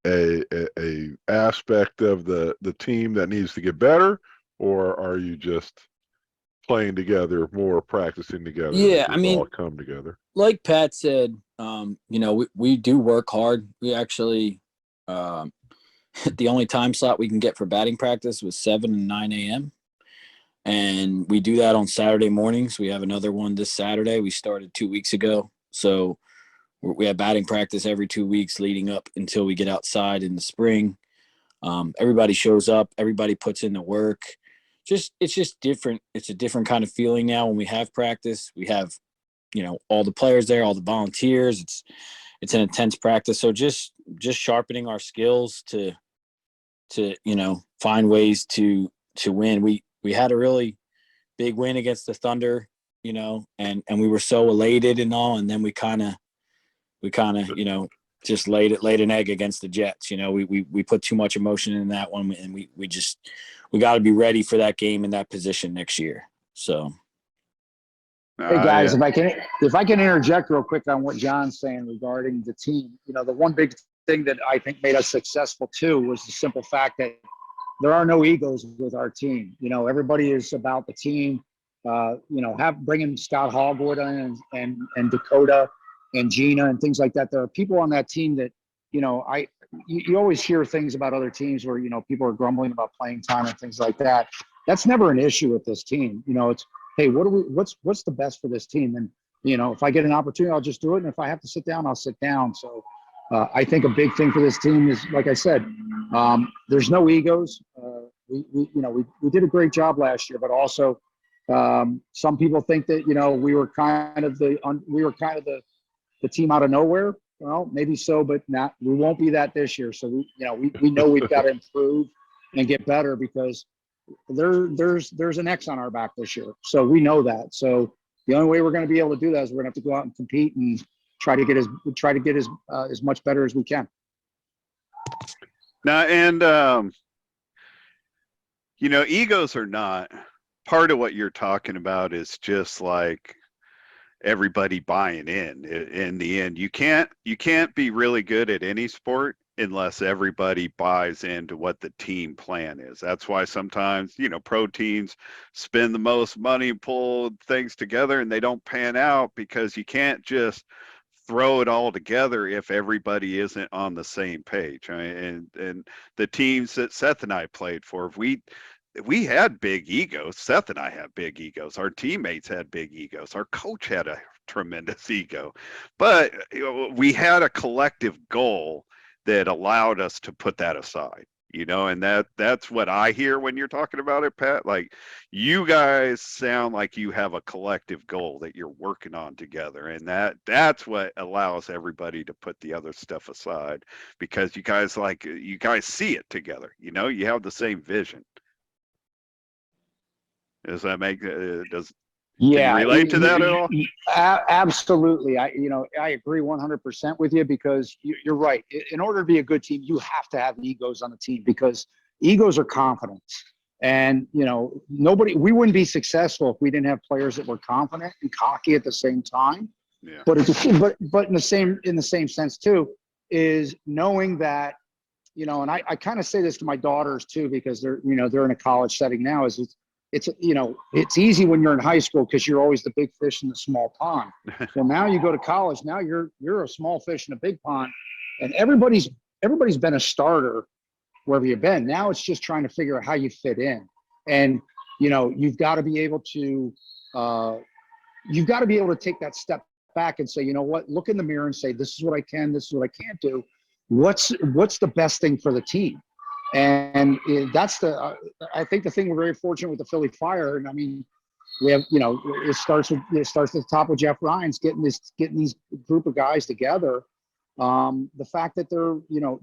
a aspect of the team that needs to get better, or are you just playing together more, practicing together? Yeah, I mean, all come together. Like Pat said, we do work hard. We actually, the only time slot we can get for batting practice was 7 and 9 a.m. And we do that on Saturday mornings. We have another one this Saturday. We started 2 weeks ago. So we have batting practice every 2 weeks leading up until we get outside in the spring. Everybody shows up. Everybody puts in the work. It's just different. It's a different kind of feeling now when we have practice. We have, all the players there, all the volunteers. It's an intense practice. So just sharpening our skills to find ways to win. We had a really big win against the Thunder, and we were so elated and all, and then we kind of just laid an egg against the Jets. We put too much emotion in that one, and we got to be ready for that game in that position next year. So. Hey guys, if I can interject real quick on what John's saying regarding the team, the one big thing that I think made us successful too was the simple fact that there are no egos with our team. Everybody is about the team. Bringing Scott Hogwood in and Dakota and Gina and things like that. There are people on that team that, you always hear things about other teams where, people are grumbling about playing time and things like that. That's never an issue with this team. It's, hey, what's the best for this team? And, if I get an opportunity, I'll just do it. And if I have to sit down, I'll sit down. So I think a big thing for this team is, like I said, there's no egos. We did a great job last year, but also some people think that, we were kind of the team out of nowhere. Well, maybe so, but not. We won't be that this year. So we know we've got to improve and get better because there's an X on our back this year. So we know that. So the only way we're going to be able to do that is we're going to have to go out and compete and try to get as much better as we can. Now, and egos are not part of what you're talking about. Is just like everybody buying in the end. You can't be really good at any sport unless everybody buys into what the team plan is. That's why sometimes, pro teams spend the most money, pull things together, and they don't pan out because you can't just throw it all together if everybody isn't on the same page. And the teams that Seth and I played for, we had big egos. Seth and I had big egos. Our teammates had big egos. Our coach had a tremendous ego. But we had a collective goal that allowed us to put that aside, and that's what I hear when you're talking about it, Pat. Like, you guys sound like you have a collective goal that you're working on together, and that's what allows everybody to put the other stuff aside, because you guys see it together. You have the same vision. Does that make can you relate to that at all? Absolutely. I agree 100% with you, because you're right. In order to be a good team, you have to have egos on the team, because egos are confidence. And, we wouldn't be successful if we didn't have players that were confident and cocky at the same time. Yeah. But in the same sense too, is knowing that, and I kind of say this to my daughters too, because they're in a college setting now, it's easy when you're in high school because you're always the big fish in the small pond. Well, now you go to college, now you're a small fish in a big pond, and everybody's been a starter wherever you've been. Now it's just trying to figure out how you fit in. And you've got to be able to take that step back and say, look in the mirror and say, this is what I can, this is what I can't do. What's the best thing for the team? And that's I think the thing we're very fortunate with the Philly Fire. And I mean, we have, it starts at the top with Jeff Ryan's getting these group of guys together. The fact that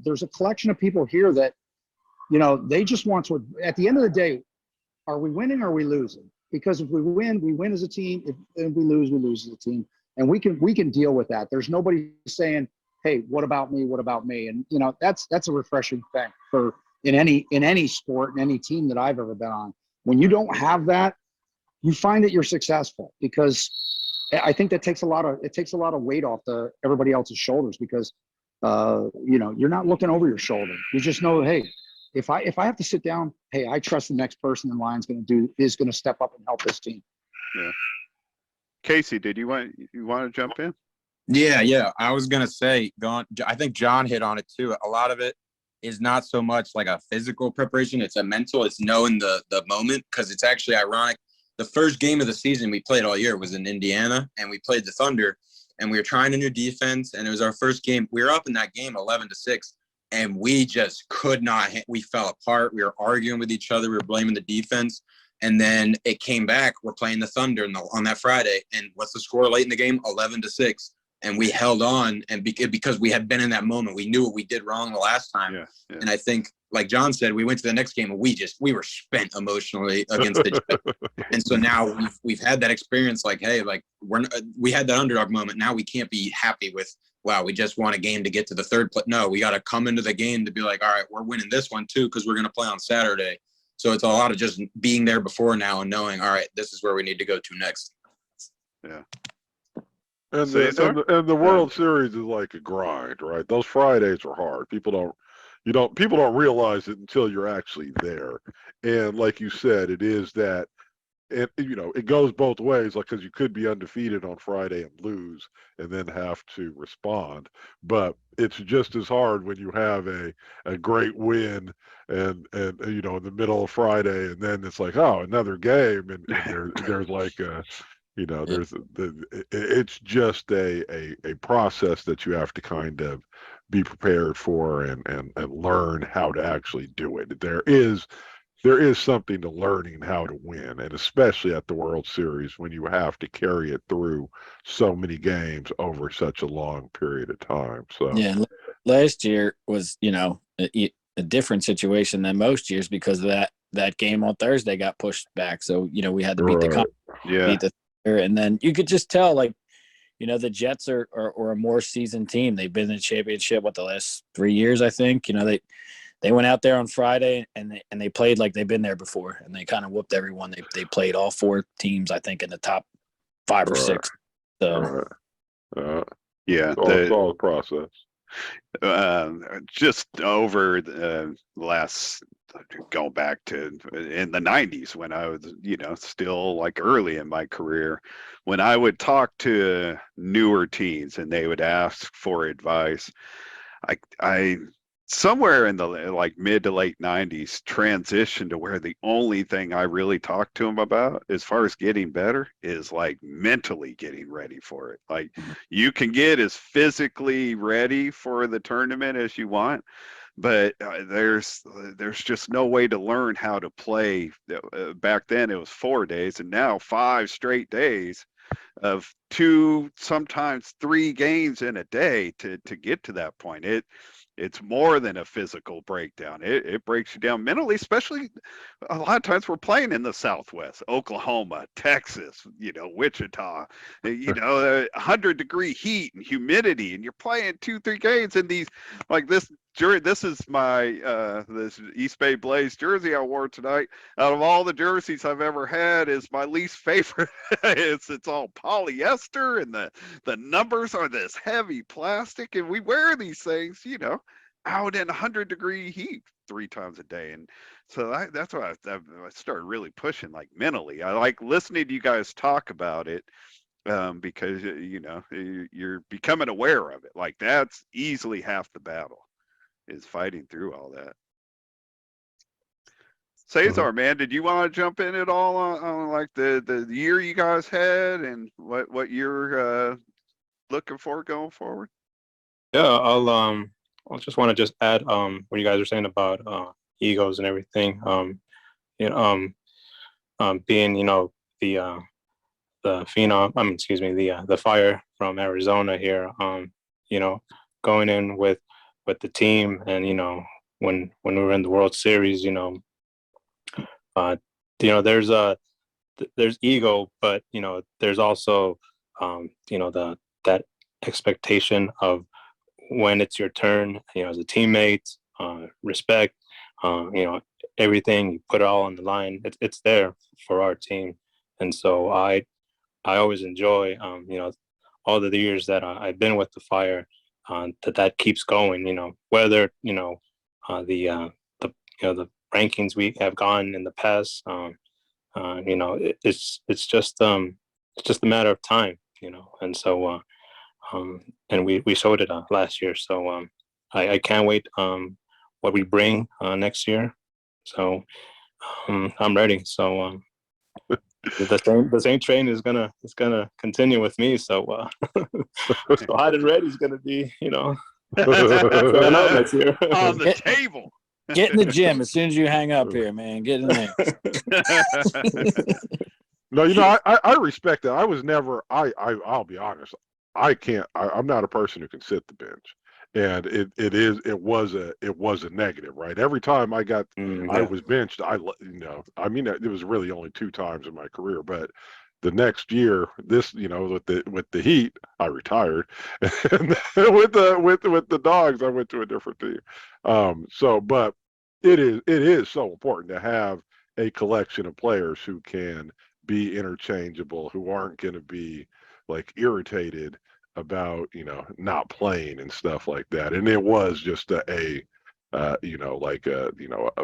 there's a collection of people here that, they just want to, at the end of the day, are we winning or are we losing? because if we win as a team. If we lose as a team, and we can deal with that. There's nobody saying, "Hey, what about me? What about me?" And that's a refreshing thing for in any sport, in any team that I've ever been on. When you don't have that, you find that you're successful, because I think that takes a lot of weight off everybody else's shoulders, because you're not looking over your shoulder. You just know, hey, if I have to sit down, hey, I trust the next person in line is going to step up and help this team. Yeah. Casey, did you want to jump in? Yeah. I was gonna say, I think John hit on it too. A lot of it is not so much like a physical preparation; it's a mental. It's knowing the moment, because it's actually ironic. The first game of the season we played all year was in Indiana, and we played the Thunder, and we were trying a new defense, and it was our first game. We were up in that game 11-6, and we just could not. We fell apart. We were arguing with each other. We were blaming the defense. And then it came back. We're playing the Thunder on that Friday. And what's the score late in the game? 11-6. And we held on. And because we had been in that moment, we knew what we did wrong the last time. Yeah. And I think, like John said, we went to the next game and we were spent emotionally against the Jets. And so now we've had that experience. Like, hey, like we had that underdog moment. Now we can't be happy with, wow, we just won a game to get to the third play. No, we got to come into the game to be like, all right, we're winning this one too, because we're going to play on Saturday. So it's a lot of just being there before now and knowing, all right, this is where we need to go to next. Yeah. And the World Series is like a grind, right? Those Fridays are hard. People don't realize it until you're actually there. And like you said, it is that, it goes both ways, like, because you could be undefeated on Friday and lose and then have to respond. But it's just as hard when you have a great win and in the middle of Friday, and then it's like, oh, another game, and there's like it's just a process that you have to kind of be prepared for and learn how to actually do it. There is something to learning how to win, and especially at the World Series when you have to carry it through so many games over such a long period of time. So yeah, last year was a different situation than most years, because of that game on Thursday got pushed back. So we had to beat beat the Thunder, and then you could just tell, like, the Jets are a more seasoned team. They've been in the championship the last 3 years, I think. They went out there on Friday and they played like they've been there before, and they kind of whooped everyone. They played all four teams, I think, in the top 5 or 6. So yeah, it's all a process. Just over the last, going back to in the 90s when I was, still like early in my career, when I would talk to newer teens and they would ask for advice, I somewhere in the like mid to late 90s transitioned to where the only thing I really talk to them about as far as getting better is like mentally getting ready for it. Like, you can get as physically ready for the tournament as you want, but there's just no way to learn how to play. Back then it was 4 days, and now 5 straight days of 2, sometimes 3 games in a day to get to that point. It's more than a physical breakdown. It breaks you down mentally, especially a lot of times we're playing in the Southwest, Oklahoma, Texas, Wichita, 100-degree heat and humidity, and you're playing 2-3 games in these, like this. This is my this East Bay Blaze jersey I wore tonight. Out of all the jerseys I've ever had, is my least favorite. It's all polyester, and the numbers are this heavy plastic, and we wear these things, out in 100-degree heat 3 times a day. And so that's why I started really pushing, like, mentally. I like listening to you guys talk about it, because you're becoming aware of it. Like, that's easily half the battle, is fighting through all that. Cesar, man, did you want to jump in at all on like the year you guys had and what you're looking for going forward? Yeah, I'll just want to just add what you guys are saying about egos and everything. Being the phenom, excuse me, the Fire from Arizona here. Going in with the team, and when we were in the World Series, there's there's ego, but there's also that expectation of when it's your turn, as a teammate, respect, everything, you put it all on the line. It's there for our team. And so I always enjoy, all the years that I've been with the Fire, that keeps going, whether, the rankings we have gone in the past, it's just a matter of time, and so, and we showed it last year. So I can't wait what we bring next year. So I'm ready. So the same train is gonna continue with me. So so hot and ready is gonna be showing up next year. On the table. Get in the gym as soon as you hang up here, man. Get in there. No, I respect that. I was never. I'll be honest. I'm not a person who can sit the bench, and it was a negative, right? Every time I was benched, it was really only 2 times in my career, but the next year, with the Heat, I retired, and with the Dogs, I went to a different team. But it is so important to have a collection of players who can be interchangeable, who aren't going to be like irritated about not playing and stuff like that. And it was just a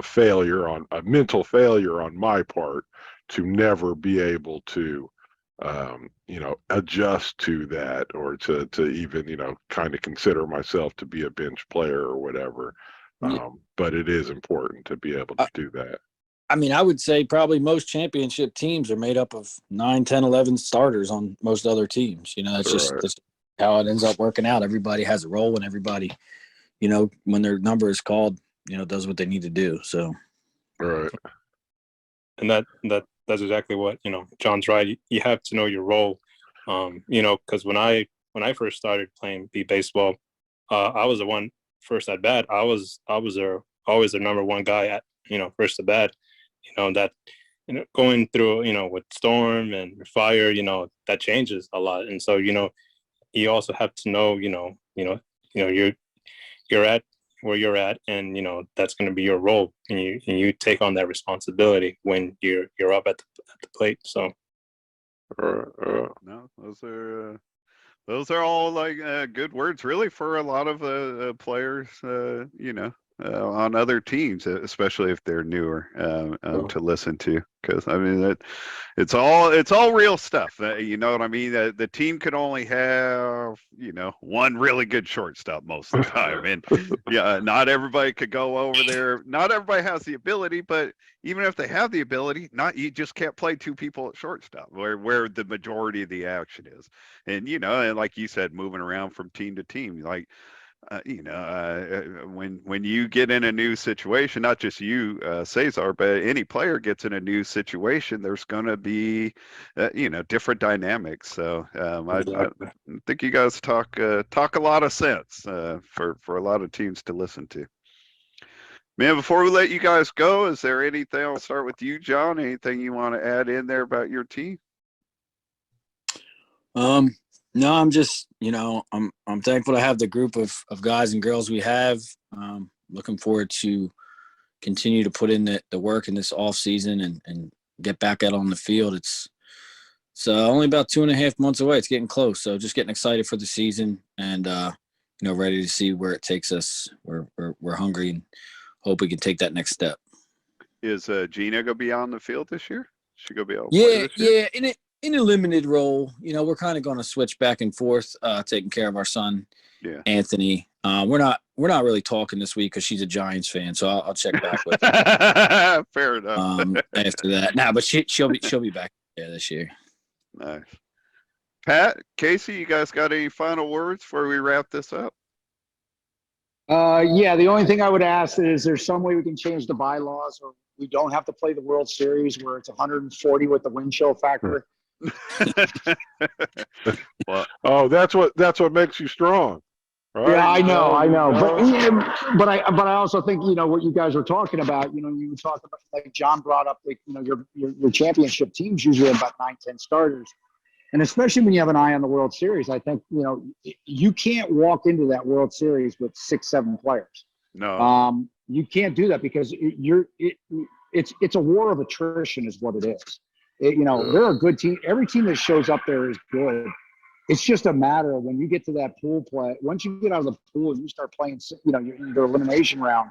failure, on a mental failure on my part, to never be able to adjust to that, or to even kind of consider myself to be a bench player or whatever. But it is important to be able to do that. I mean, I would say probably most championship teams are made up of 9, 10, 11 starters on most other teams. That's how it ends up working out. Everybody has a role, and everybody, when their number is called, does what they need to do. So, right. And that's exactly what, John's right. You have to know your role. Because when I first started playing baseball, I was the one first at bat. I was always the number one guy at, first at bat. That going through, with Storm and Fire, that changes a lot. And so, you also have to know, you're at where you're at, and that's going to be your role, and you take on that responsibility when you're up at the plate. So no, those are all like good words, really, for a lot of players, on other teams, especially if they're newer, to listen to, because I mean it's all real stuff. You know what I mean? The team could only have one really good shortstop most of the time, and yeah, not everybody could go over there. Not everybody has the ability, but even if they have the ability, you just can't play 2 people at shortstop, where the majority of the action is. And and like you said, moving around from team to team, like. When you get in a new situation, not just you, Cesar, but any player gets in a new situation, there's going to be, different dynamics. So I think you guys talk a lot of sense for a lot of teams to listen to. Man, before we let you guys go, is there anything? I'll start with you, John. Anything you want to add in there about your team? No, I'm just, I'm thankful to have the group of guys and girls we have. Looking forward to continue to put in the work in this off season and get back out on the field. It's only about 2.5 months away. It's getting close. So just getting excited for the season, and, ready to see where it takes us. We're hungry and hope we can take that next step. Is Gina going to be on the field this year? She going to be able to play this year? Yeah. In a limited role, we're kind of going to switch back and forth, taking care of our son, Anthony. We're not really talking this week because she's a Giants fan, so I'll check back with her. Fair enough. After that, but she'll be back there this year. Nice. Pat, Casey, you guys got any final words before we wrap this up? Yeah, the only thing I would ask is there some way we can change the bylaws, or we don't have to play the World Series where it's 140 with the wind chill factor. Well, that's what makes you strong. Right? Yeah, I know. No. But I also think, what you guys were talking about, you were talking about, like John brought up, like, your championship teams usually have about 9, 10 starters. And especially when you have an eye on the World Series, I think, you can't walk into that World Series with 6, 7 players. No. You can't do that because it's a war of attrition is what it is. They're a good team. Every team that shows up there is good. It's just a matter of when you get to that pool play. Once you get out of the pool and you start playing, the elimination round,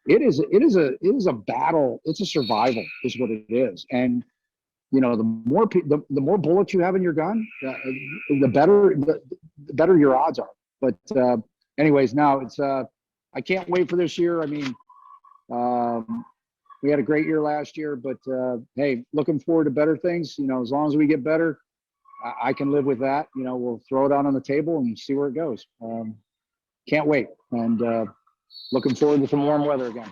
it is a battle. It's a survival, is what it is. And the more bullets you have in your gun, the better your odds are. But anyways, now it's I can't wait for this year. I mean, we had a great year last year, but hey, looking forward to better things. As long as we get better, I can live with that. We'll throw it out on the table and see where it goes. Can't wait, and looking forward to some warm weather again.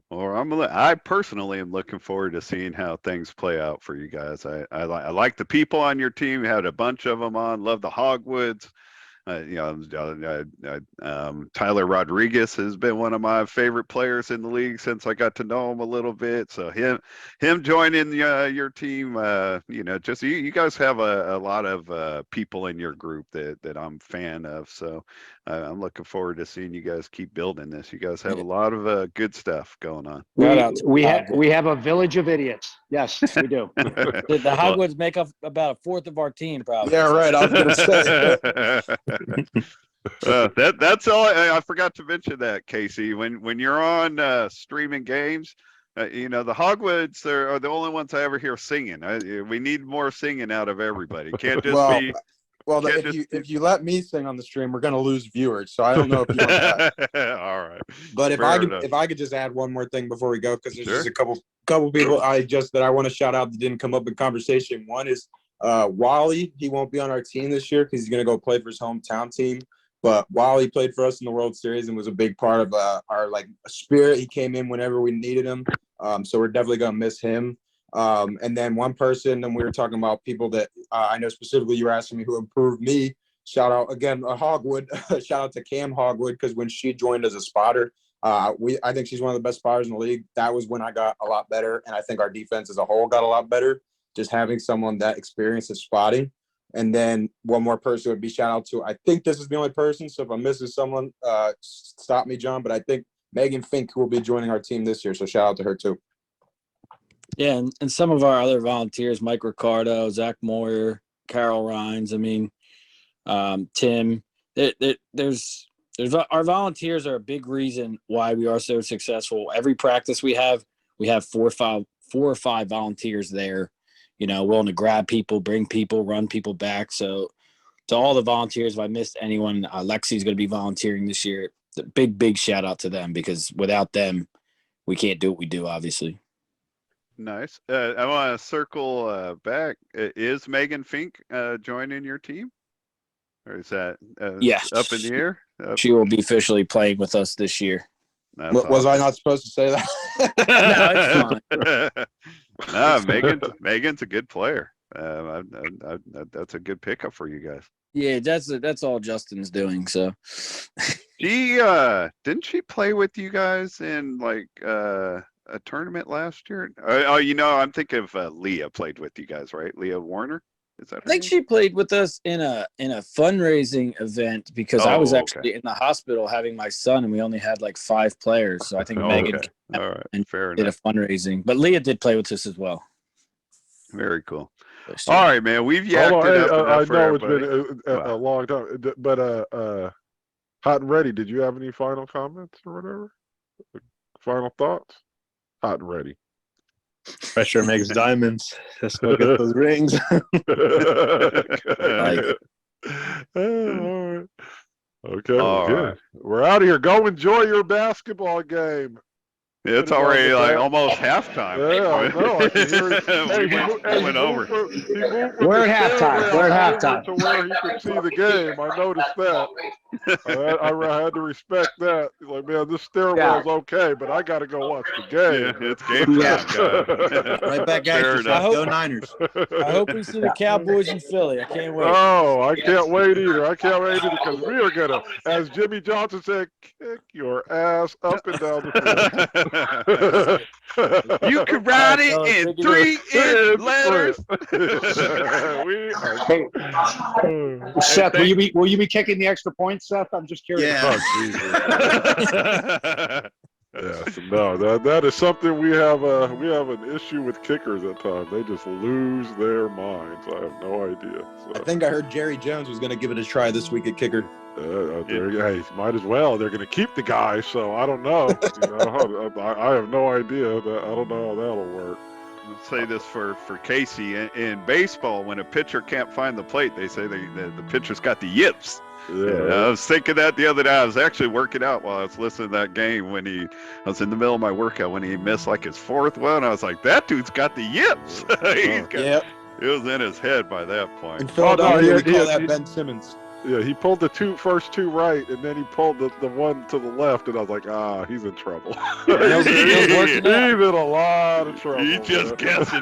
Or I personally am looking forward to seeing how things play out for you guys. I like the people on your team. Had a bunch of them on. Love the Hogwoods. Tyler Rodriguez has been one of my favorite players in the league since I got to know him a little bit. So him joining your team, just you guys have a lot of people in your group that I'm a fan of. So I'm looking forward to seeing you guys keep building this. You guys have a lot of good stuff going on. We have a village of idiots. Yes, we do. The Hogwoods make up about 1/4 of our team, probably. Yeah, right. I was gonna say. That's all. I forgot to mention that, Casey. When you're on streaming games, the Hogwoods are the only ones I ever hear singing. We need more singing out of everybody. Can't just be. Well, if you let me sing on the stream, we're gonna lose viewers. So I don't know if you want that. All right. But if I could just add one more thing before we go, because there's Sure. just a couple people that I want to shout out that didn't come up in conversation. One is Wally. He won't be on our team this year because he's gonna go play for his hometown team. But Wally played for us in the World Series and was a big part of our spirit. He came in whenever we needed him. So we're definitely gonna miss him. And then one person, and we were talking about people that I know specifically you were asking me who improved me. Shout out again, Hogwood. Shout out to Cam Hogwood, because when she joined as a spotter, I think she's one of the best spotters in the league. That was when I got a lot better, and I think our defense as a whole got a lot better. Just having someone that experienced at spotting. And then one more person would be shout out to. I think this is the only person. So if I'm missing someone, stop me, John. But I think Megan Fink will be joining our team this year. So shout out to her too. Yeah, and some of our other volunteers, Mike Ricardo, Zach Moyer, Carol Rhines. I mean, Tim. There's our volunteers are a big reason why we are so successful. Every practice we have 4 or 5 volunteers there. Willing to grab people, bring people, run people back. So to all the volunteers, if I missed anyone, Lexi's going to be volunteering this year. The big shout out to them, because without them, we can't do what we do, obviously. Nice. I want to circle back. Is Megan Fink joining your team? Or is that yes, up in the air? She will be officially playing with us this year. Was I not supposed to say that? No, it's fine. No, Megan's a good player. That's a good pickup for you guys. Yeah, that's all Justin's doing. So she didn't she play with you guys in a tournament last year? I'm thinking of Leah played with you guys, right? Leah Warner. Is that her I think name? she played with us in a fundraising event, because I was actually in the hospital having my son, and we only had 5 players. So I think Megan all right, and fair did enough. a fundraising, but Leah did play with us as well. Very cool. All right, man. We've yacked it up enough for everybody. It's been a long time, but Hot and Ready, did you have any final comments or whatever? Final thoughts? Hot and Ready. Pressure makes diamonds. Let's go get those rings. All right. Okay, All good. right. We're out of here. Go enjoy your basketball game. It's Put it on already the like back. almost halftime. Yeah, I know. I can hear it. Hey, we went over. He moved from We're the at halftime. We're at stand halftime. to where he could see the game. I noticed that. I had to respect that. He's like, man, this stairwell's okay, but I got to go watch the game. Yeah, it's game time, guys. Right back at Fair you, enough. Seth. Go Niners. I hope we see the Cowboys in Philly. I can't wait. Oh, I can't wait either. I can't wait either because we are going to, as Jimmy Johnson said, kick your ass up and down the field. You can write it in 3-inch letters. We are. Hey, Seth, will you be kicking the extra points, Seth? I'm just curious. Yeah. Oh, Jesus. Yes, no, that is something we have an issue with kickers at times. They just lose their minds. I have no idea. I think I heard Jerry Jones was going to give it a try this week at kicker. Hey, might as well. They're going to keep the guy, so I don't know. I have no idea. I don't know how that'll work. Let's say this for Casey. In baseball, when a pitcher can't find the plate, they say the pitcher's got the yips. Yeah. I was thinking that the other day. I was actually working out while I was listening to that game I was in the middle of my workout when he missed like his fourth one. I was like, that dude's got the yips. Yep. It was in his head by that In point. Philadelphia, we call that Ben Simmons. Yeah, he pulled the first two right, and then he pulled the one to the left, and I was like, he's in trouble. Neil's working He's in a lot of trouble. He's just man. guessing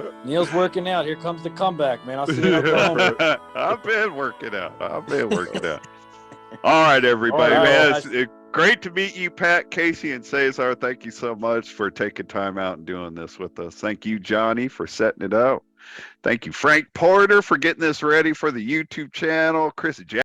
now. Neil's working out. Here comes the comeback, man. I'll see you in Oklahoma. I've been working out. All right, everybody, All right, man. guys. It's great to meet you, Pat, Casey, and Cesar. Thank you so much for taking time out and doing this with us. Thank you, Johnny, for setting it up. Thank you, Frank Porter, for getting this ready for the YouTube channel. Chris Jackson